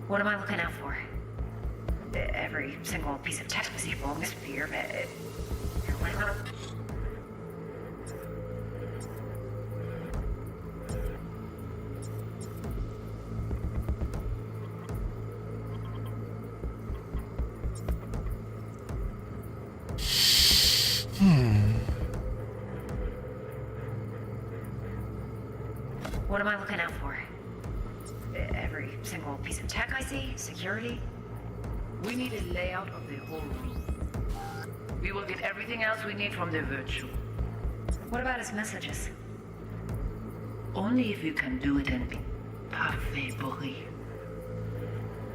What am I looking out for? Every single piece of tech is evil, Miss Fear. What am I looking out for? Every single piece of tech I see, security. We need a layout of the whole room. We will get everything else we need from the virtue. What about his messages? Only if you can do it and be parfait pourri.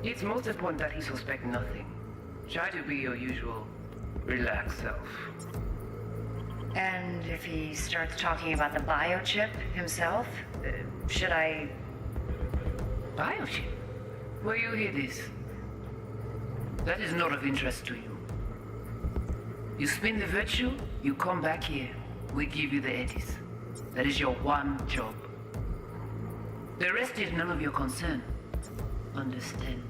It's most important that he suspect nothing. Try to be your usual, relaxed self. And if he starts talking about the biochip himself, should I... Biochip? Where you hear this? That is not of interest to you. You spin the virtue, you come back here. We give you the eddies. That is your one job. The rest is none of your concern. Understand?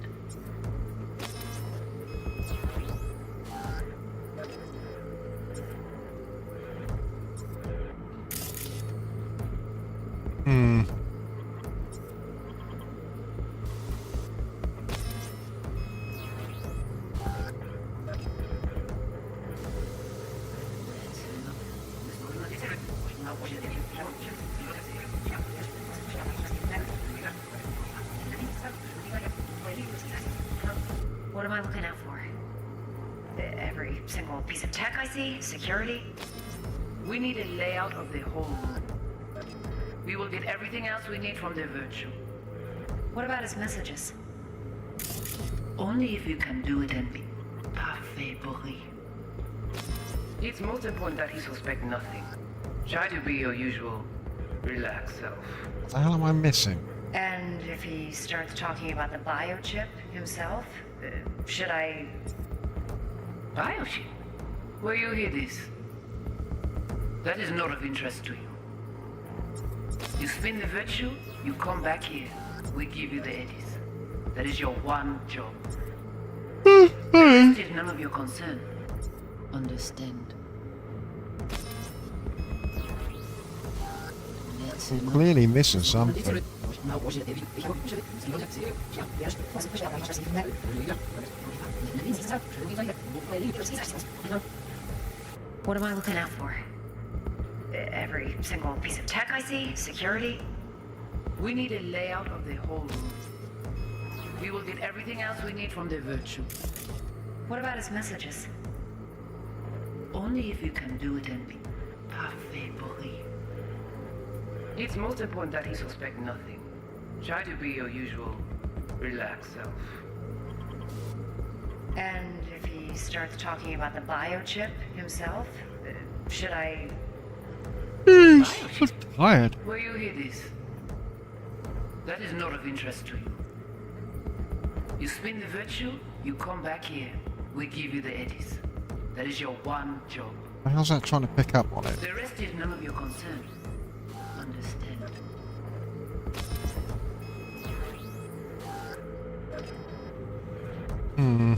looking out for? Every single piece of tech I see? Security? We need a layout of the whole room. We will get everything else we need from the virtue. What about his messages? Only if you can do it and be parfait pourri. It's most important that he suspect nothing. Try to be your usual relaxed self. What the hell am I missing? And if he starts talking about the biochip himself, should I... Biochip? Where you hear this? That is not of interest to you. You spin the virtue, you come back here. We give you the eddies. That is your one job. The rest is none of your concern. Understand? I'm clearly missing something. What am I looking out for? Every single piece of tech I see? Security? We need a layout of the whole room. We will get everything else we need from the virtue. What about his messages? Only if you can do it and be parfait pourri. It's most important that he suspect nothing. Try to be your usual relaxed self. And if he starts talking about the biochip himself, should I... I'm tired. Where you hear this? That is not of interest to you. You spin the virtue, you come back here. We give you the eddies. That is your one job. How's that trying to pick up on it? The rest is none of your concern. Understand? Hmm.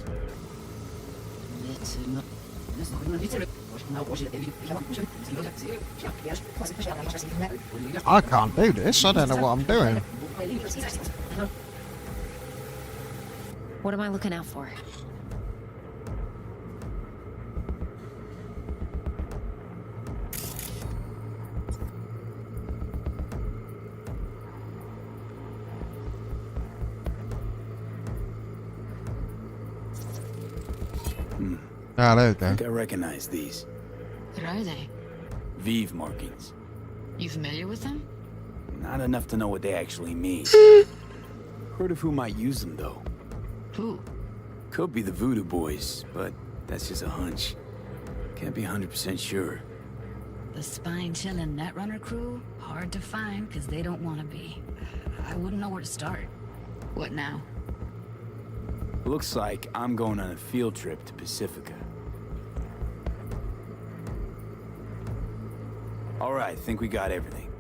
I can't do this. I don't know what I'm doing. What am I looking out for? Ah, there we I go. think I recognize these. What are they? Vive markings. You familiar with them? Not enough to know what they actually mean. Heard of who might use them, though. Who? Could be the Voodoo Boys, but that's just a hunch. Can't be 100% sure. The spine-chilling Netrunner crew? Hard to find, because they don't want to be. I wouldn't know where to start. What now? Looks like I'm going on a field trip to Pacifica. All right, think we got everything.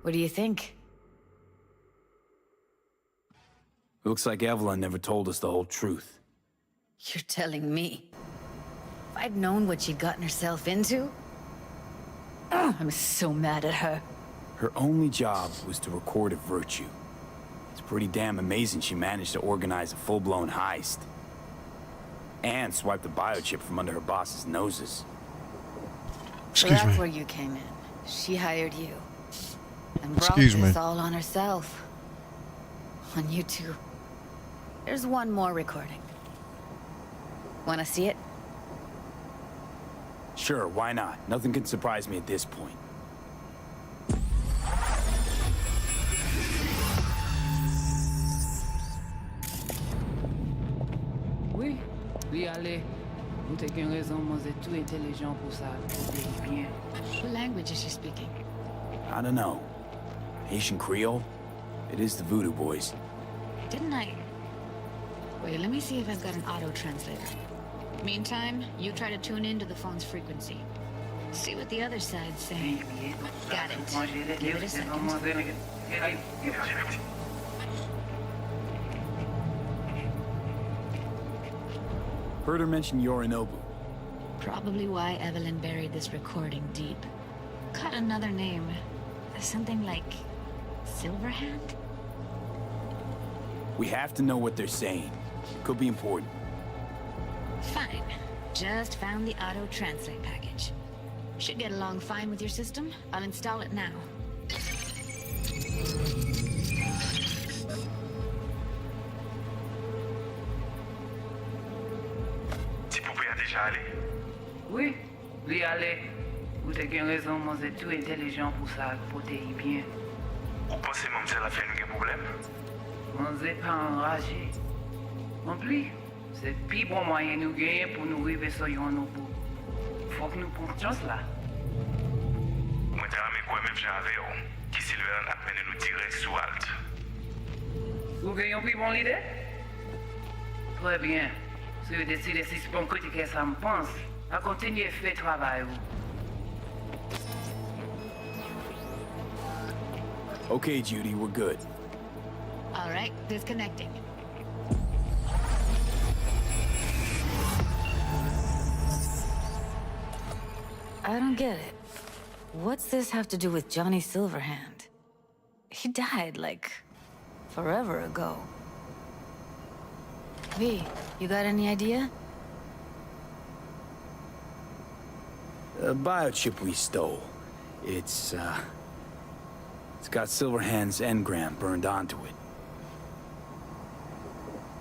What do you think? Looks like Evelyn never told us the whole truth. You're telling me? If I'd known what she'd gotten herself into? Ugh, I'm so mad at her. Her only job was to record a virtue. It's pretty damn amazing she managed to organize a full-blown heist. And swipe the biochip from under her boss's noses. So that's where you came in. She hired you. And brought Excuse me. this all on herself. On you two. There's one more recording. Wanna see it? Sure, why not? Nothing can surprise me at this point. Oui, oui, allez. Vous t'avez une raison, vous êtes tout intelligent pour ça. Vous bien. What language is she speaking? I don't know. Haitian Creole? It is the Voodoo Boys. Didn't I? Wait, let me see if I've got an auto-translator. Meantime, you try to tune into the phone's frequency. See what the other side's saying. Got it. Give it a second. Heard her mention Yorinobu. Probably why Evelyn buried this recording deep. Cut another name. Something like... Silverhand? We have to know what they're saying. Could be important. Fine. Just found the auto-translate package. Should get along fine with your system. I'll install it now. Ti poupée a déjà allé? Oui, lui allé. Vous avez une raison, moi c'est tout intelligent pour ça, pour te y bien. Vous pensez même que ça a fait un problème? Moi c'est pas enragé. En plus, c'est le plus bon moyen de nous gagner pour nous arriver sur un bout. Faut que nous prenions là. Moi, t'as aimé quoi même j'avais, qui Silver a peine nous tirer sous halte. Vous gagnez un plus bon idée? Très bien. Si vous décidez si c'est bon critiquer ça me pense, à continuer à faire travail. Okay, Judy, we're good. All right, disconnecting. I don't get it. What's this have to do with Johnny Silverhand? He died, like, forever ago. V, you got any idea? The biochip we stole. It's got Silverhand's engram burned onto it.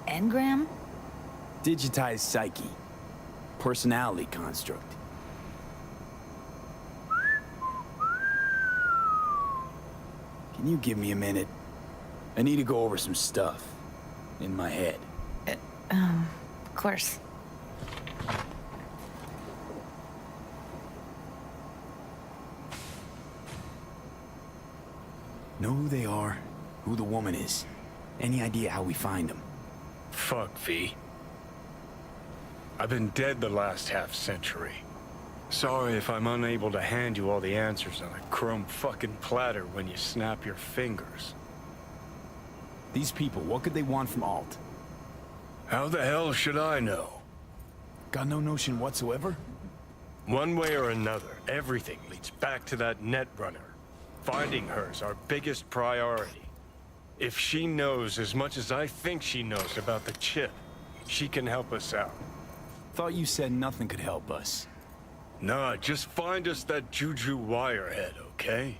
Engram? Digitized psyche. Personality construct. Can you give me a minute? I need to go over some stuff in my head. Of course. Know who they are, who the woman is. Any idea how we find them? Fuck, V. I've been dead the last half-century. Sorry if I'm unable to hand you all the answers on a chrome fucking platter when you snap your fingers. These people, what could they want from Alt? How the hell should I know? Got no notion whatsoever? One way or another, everything leads back to that Netrunner. Finding her's our biggest priority. If she knows as much as I think she knows about the chip, she can help us out. Thought you said nothing could help us. Nah, just find us that Juju Wirehead, okay?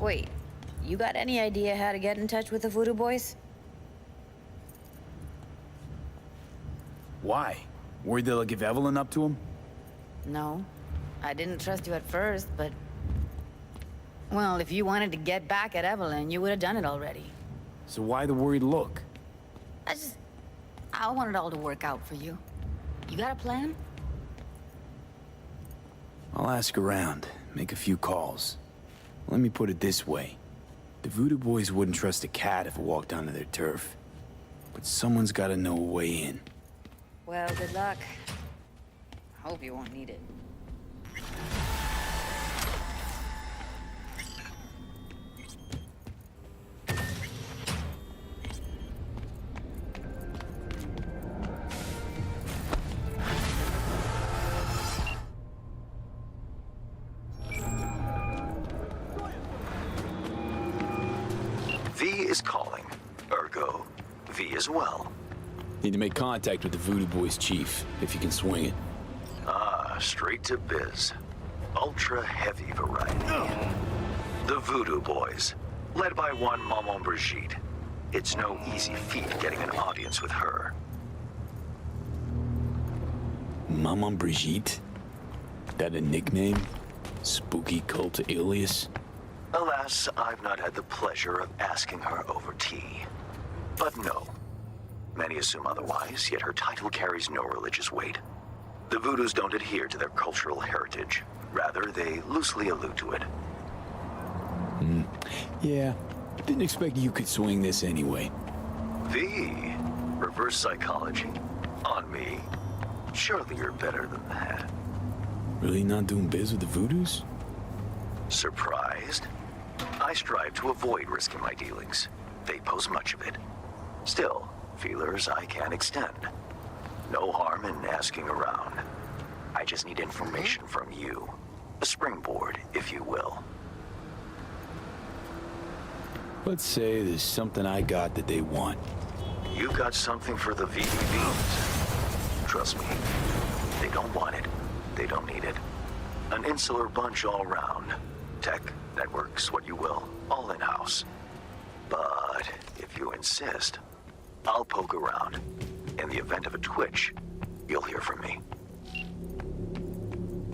Wait, you got any idea how to get in touch with the Voodoo Boys? Why? Worried they'll give Evelyn up to them? No. I didn't trust you at first, but... Well, if you wanted to get back at Evelyn, you would have done it already. So why the worried look? I want it all to work out for you. You got a plan? I'll ask around, make a few calls. Let me put it this way. The Voodoo Boys wouldn't trust a cat if it walked onto their turf. But someone's gotta know a way in. Well, good luck. Hope you won't need it. V is calling. Ergo, V as well. Need to make contact with the Voodoo Boys chief, if you can swing it. Ah, straight to biz. Ultra heavy variety. The Voodoo Boys, led by one Maman Brigitte. It's no easy feat getting an audience with her. Maman Brigitte? That a nickname? Spooky cult alias? Alas, I've not had the pleasure of asking her over tea. But no. Many assume otherwise, yet her title carries no religious weight. The Voodoos don't adhere to their cultural heritage. Rather, they loosely allude to it. Yeah, didn't expect you could swing this anyway. V. Reverse psychology? On me? Surely you're better than that. Really not doing biz with the Voodoos? Surprised? I strive to avoid risking my dealings. They pose much of it. Still, feelers I can extend. No harm in asking around. I just need information from you. A springboard, if you will. Let's say there's something I got that they want. You got something for the VVVs. Trust me, they don't want it. They don't need it. An insular bunch all round. Tech, networks, what you will, all in-house. But if you insist, I'll poke around. In the event of a twitch, you'll hear from me.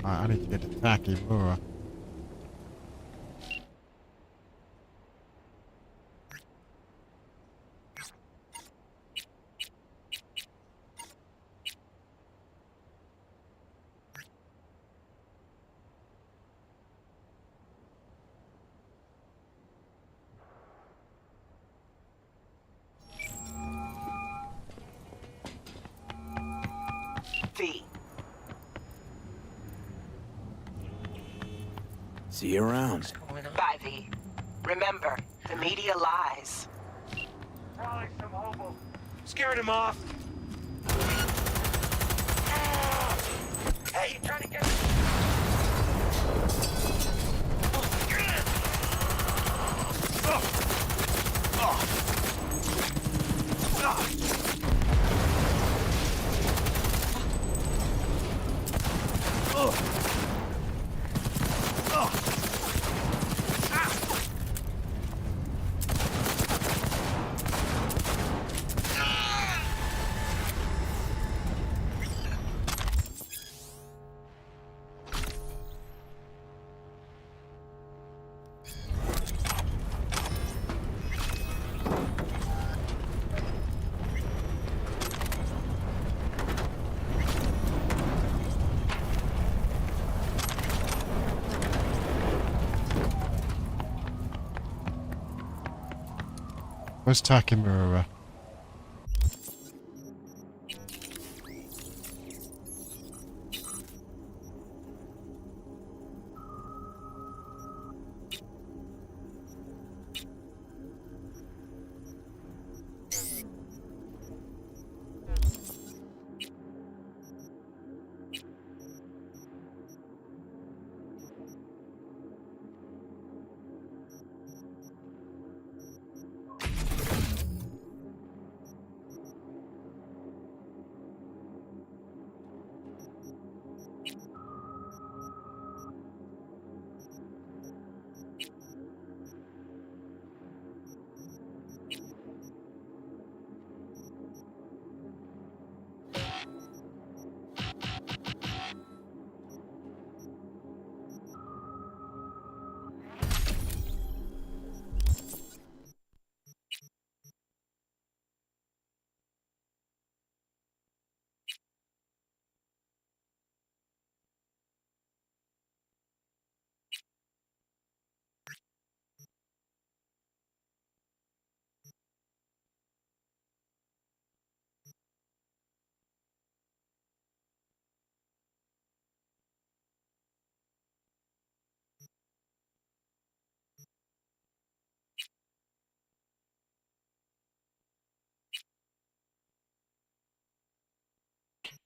Alright, I need to get to Takimura. V. See you around. Bye, V. Remember, the media lies. Probably some hobo. Scared him off. Hey, you trying to get... Where's Takimura?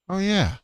Oh yeah.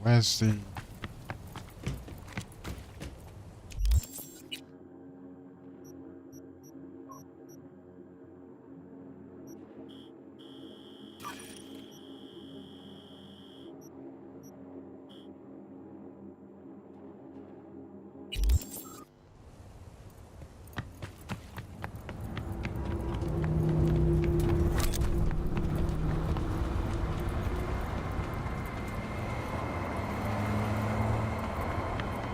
Where's the...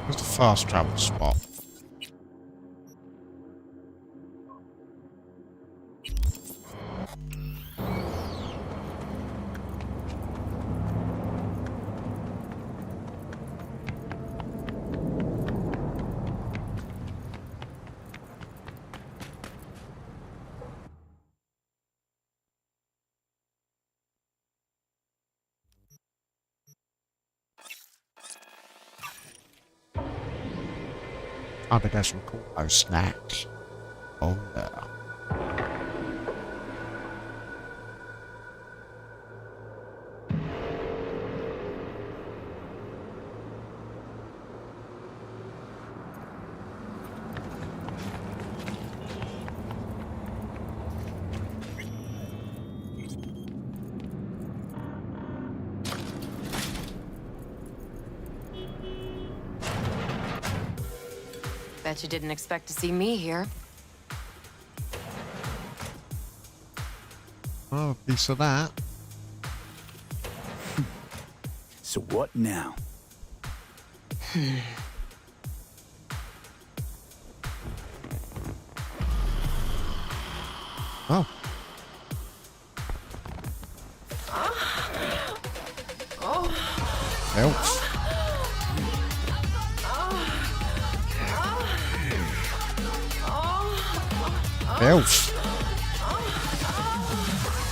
Where's the fast travel spot? I think there's some cool snacks. Oh yeah. Bet you didn't expect to see me here. Oh, a piece of that. So what now? Oh. Ouch. Ouch.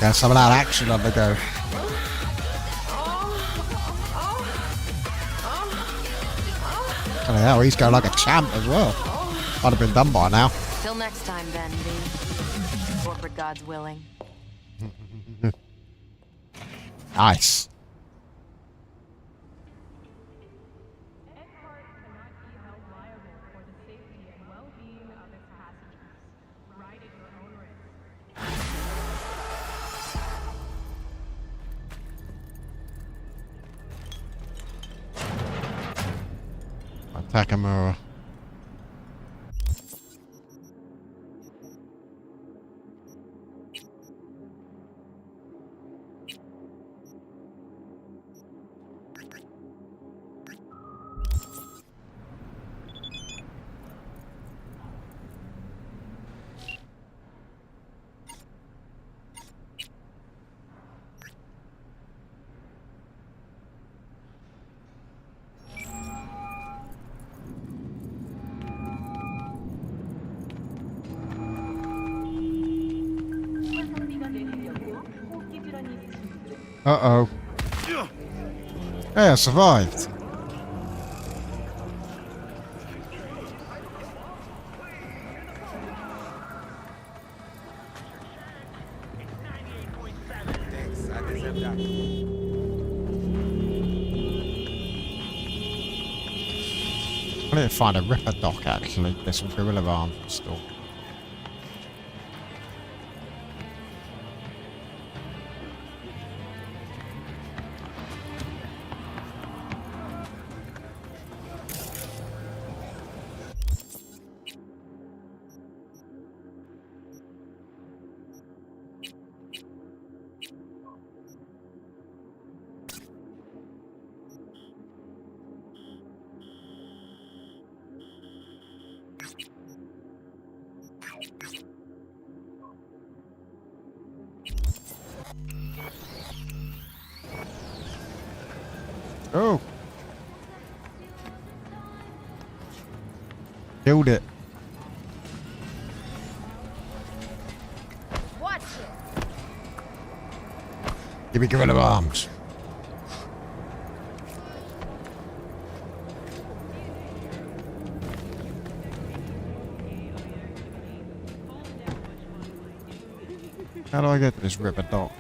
Got some of that action on the go. Oh hell, he's going like a champ as well. Might have been done by now. Till next time then, V. Corporate gods willing. Nice. Takamura. Uh-oh. Hey, I survived. I need to find a Ripper dock, actually. There's some Gorilla Arms still. Oh. Killed it. Watch it. Give me Gorilla Arms. How do I get to this Ripper dock?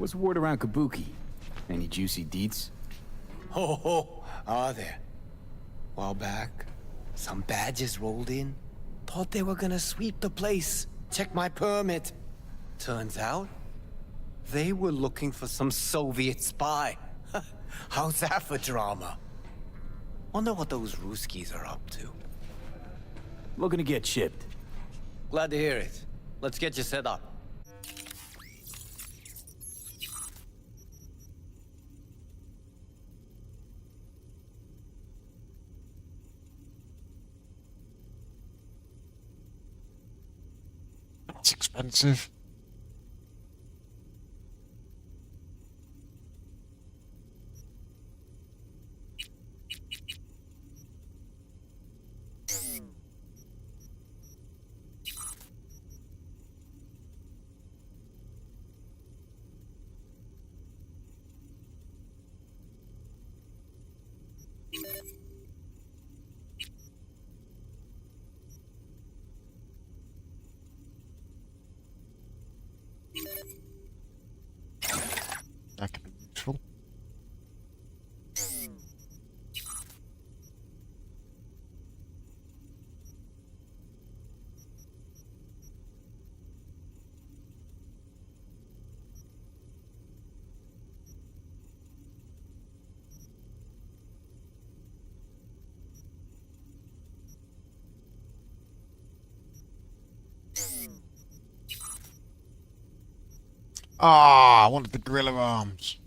What's the word around Kabuki? Any juicy deets? Ho ho, are there? While back, some badges rolled in. Thought they were gonna sweep the place. Check my permit. Turns out, they were looking for some Soviet spy. How's that for drama? Wonder what those Ruskies are up to. Looking to get chipped. Glad to hear it. Let's get you set up. It's expensive. That could be useful. Ah, I wanted the gorilla arms.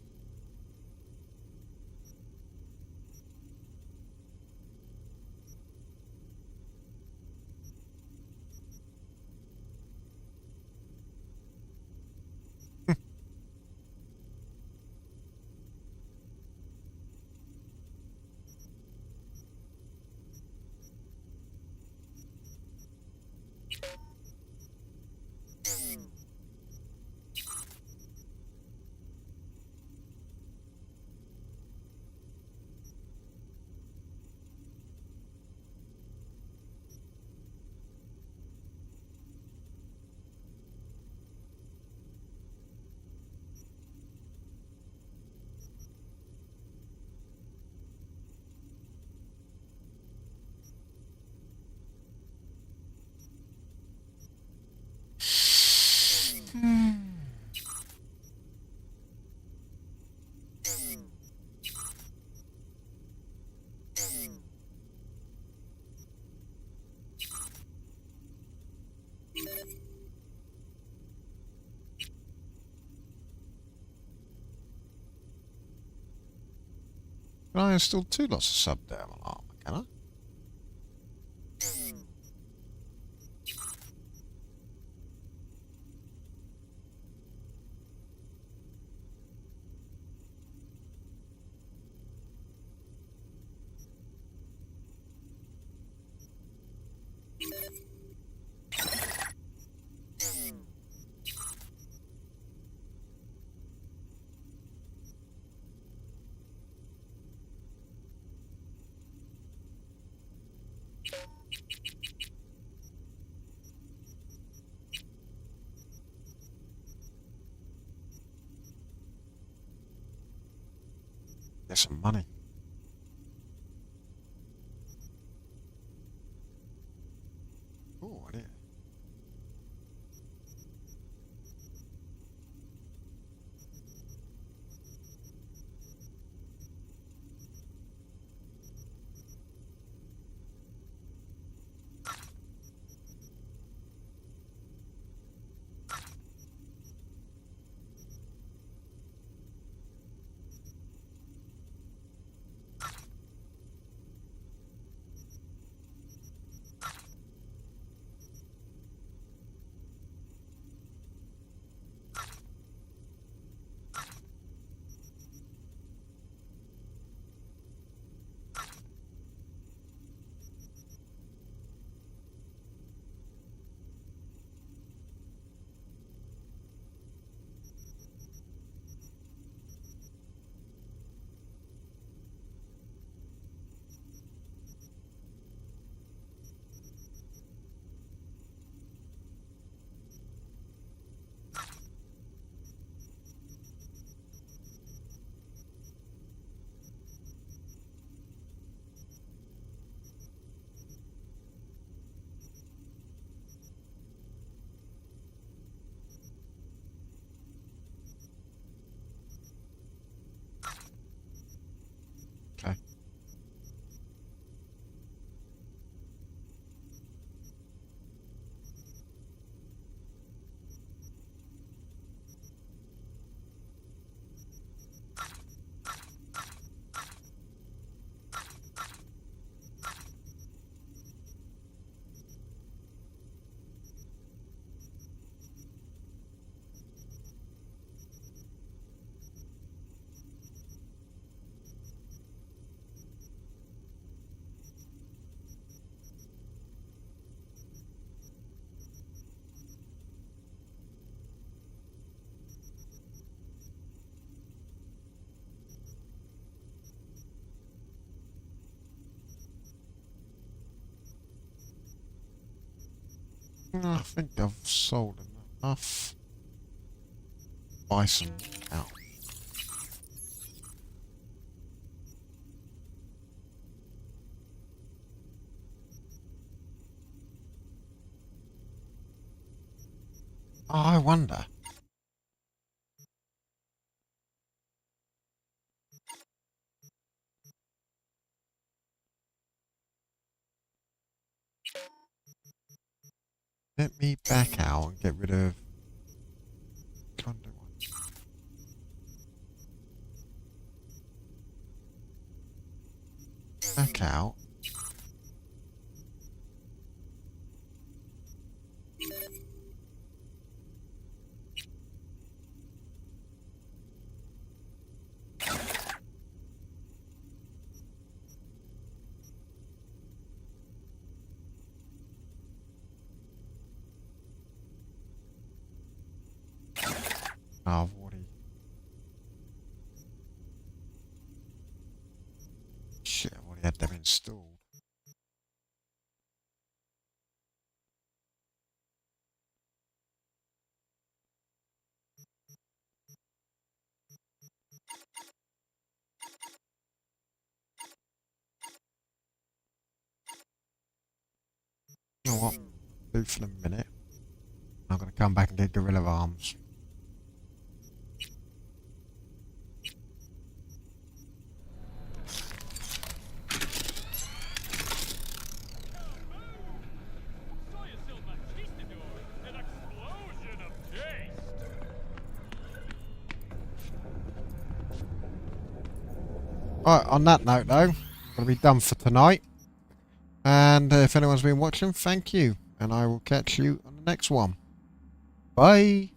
Can I install 2 lots of subdermal armor, can I? There's some money. Oh, what is it? I think I've sold enough. Buy some out. Oh, I wonder. Let me back out and get rid of. Can't do one. Back out. Oh, what are you? Shit, I've already had them installed. You know what? Do for a minute. I'm gonna come back and get Gorilla Arms. Alright, on that note though, I'm going to be done for tonight. And if anyone's been watching, thank you. And I will catch you on the next one. Bye!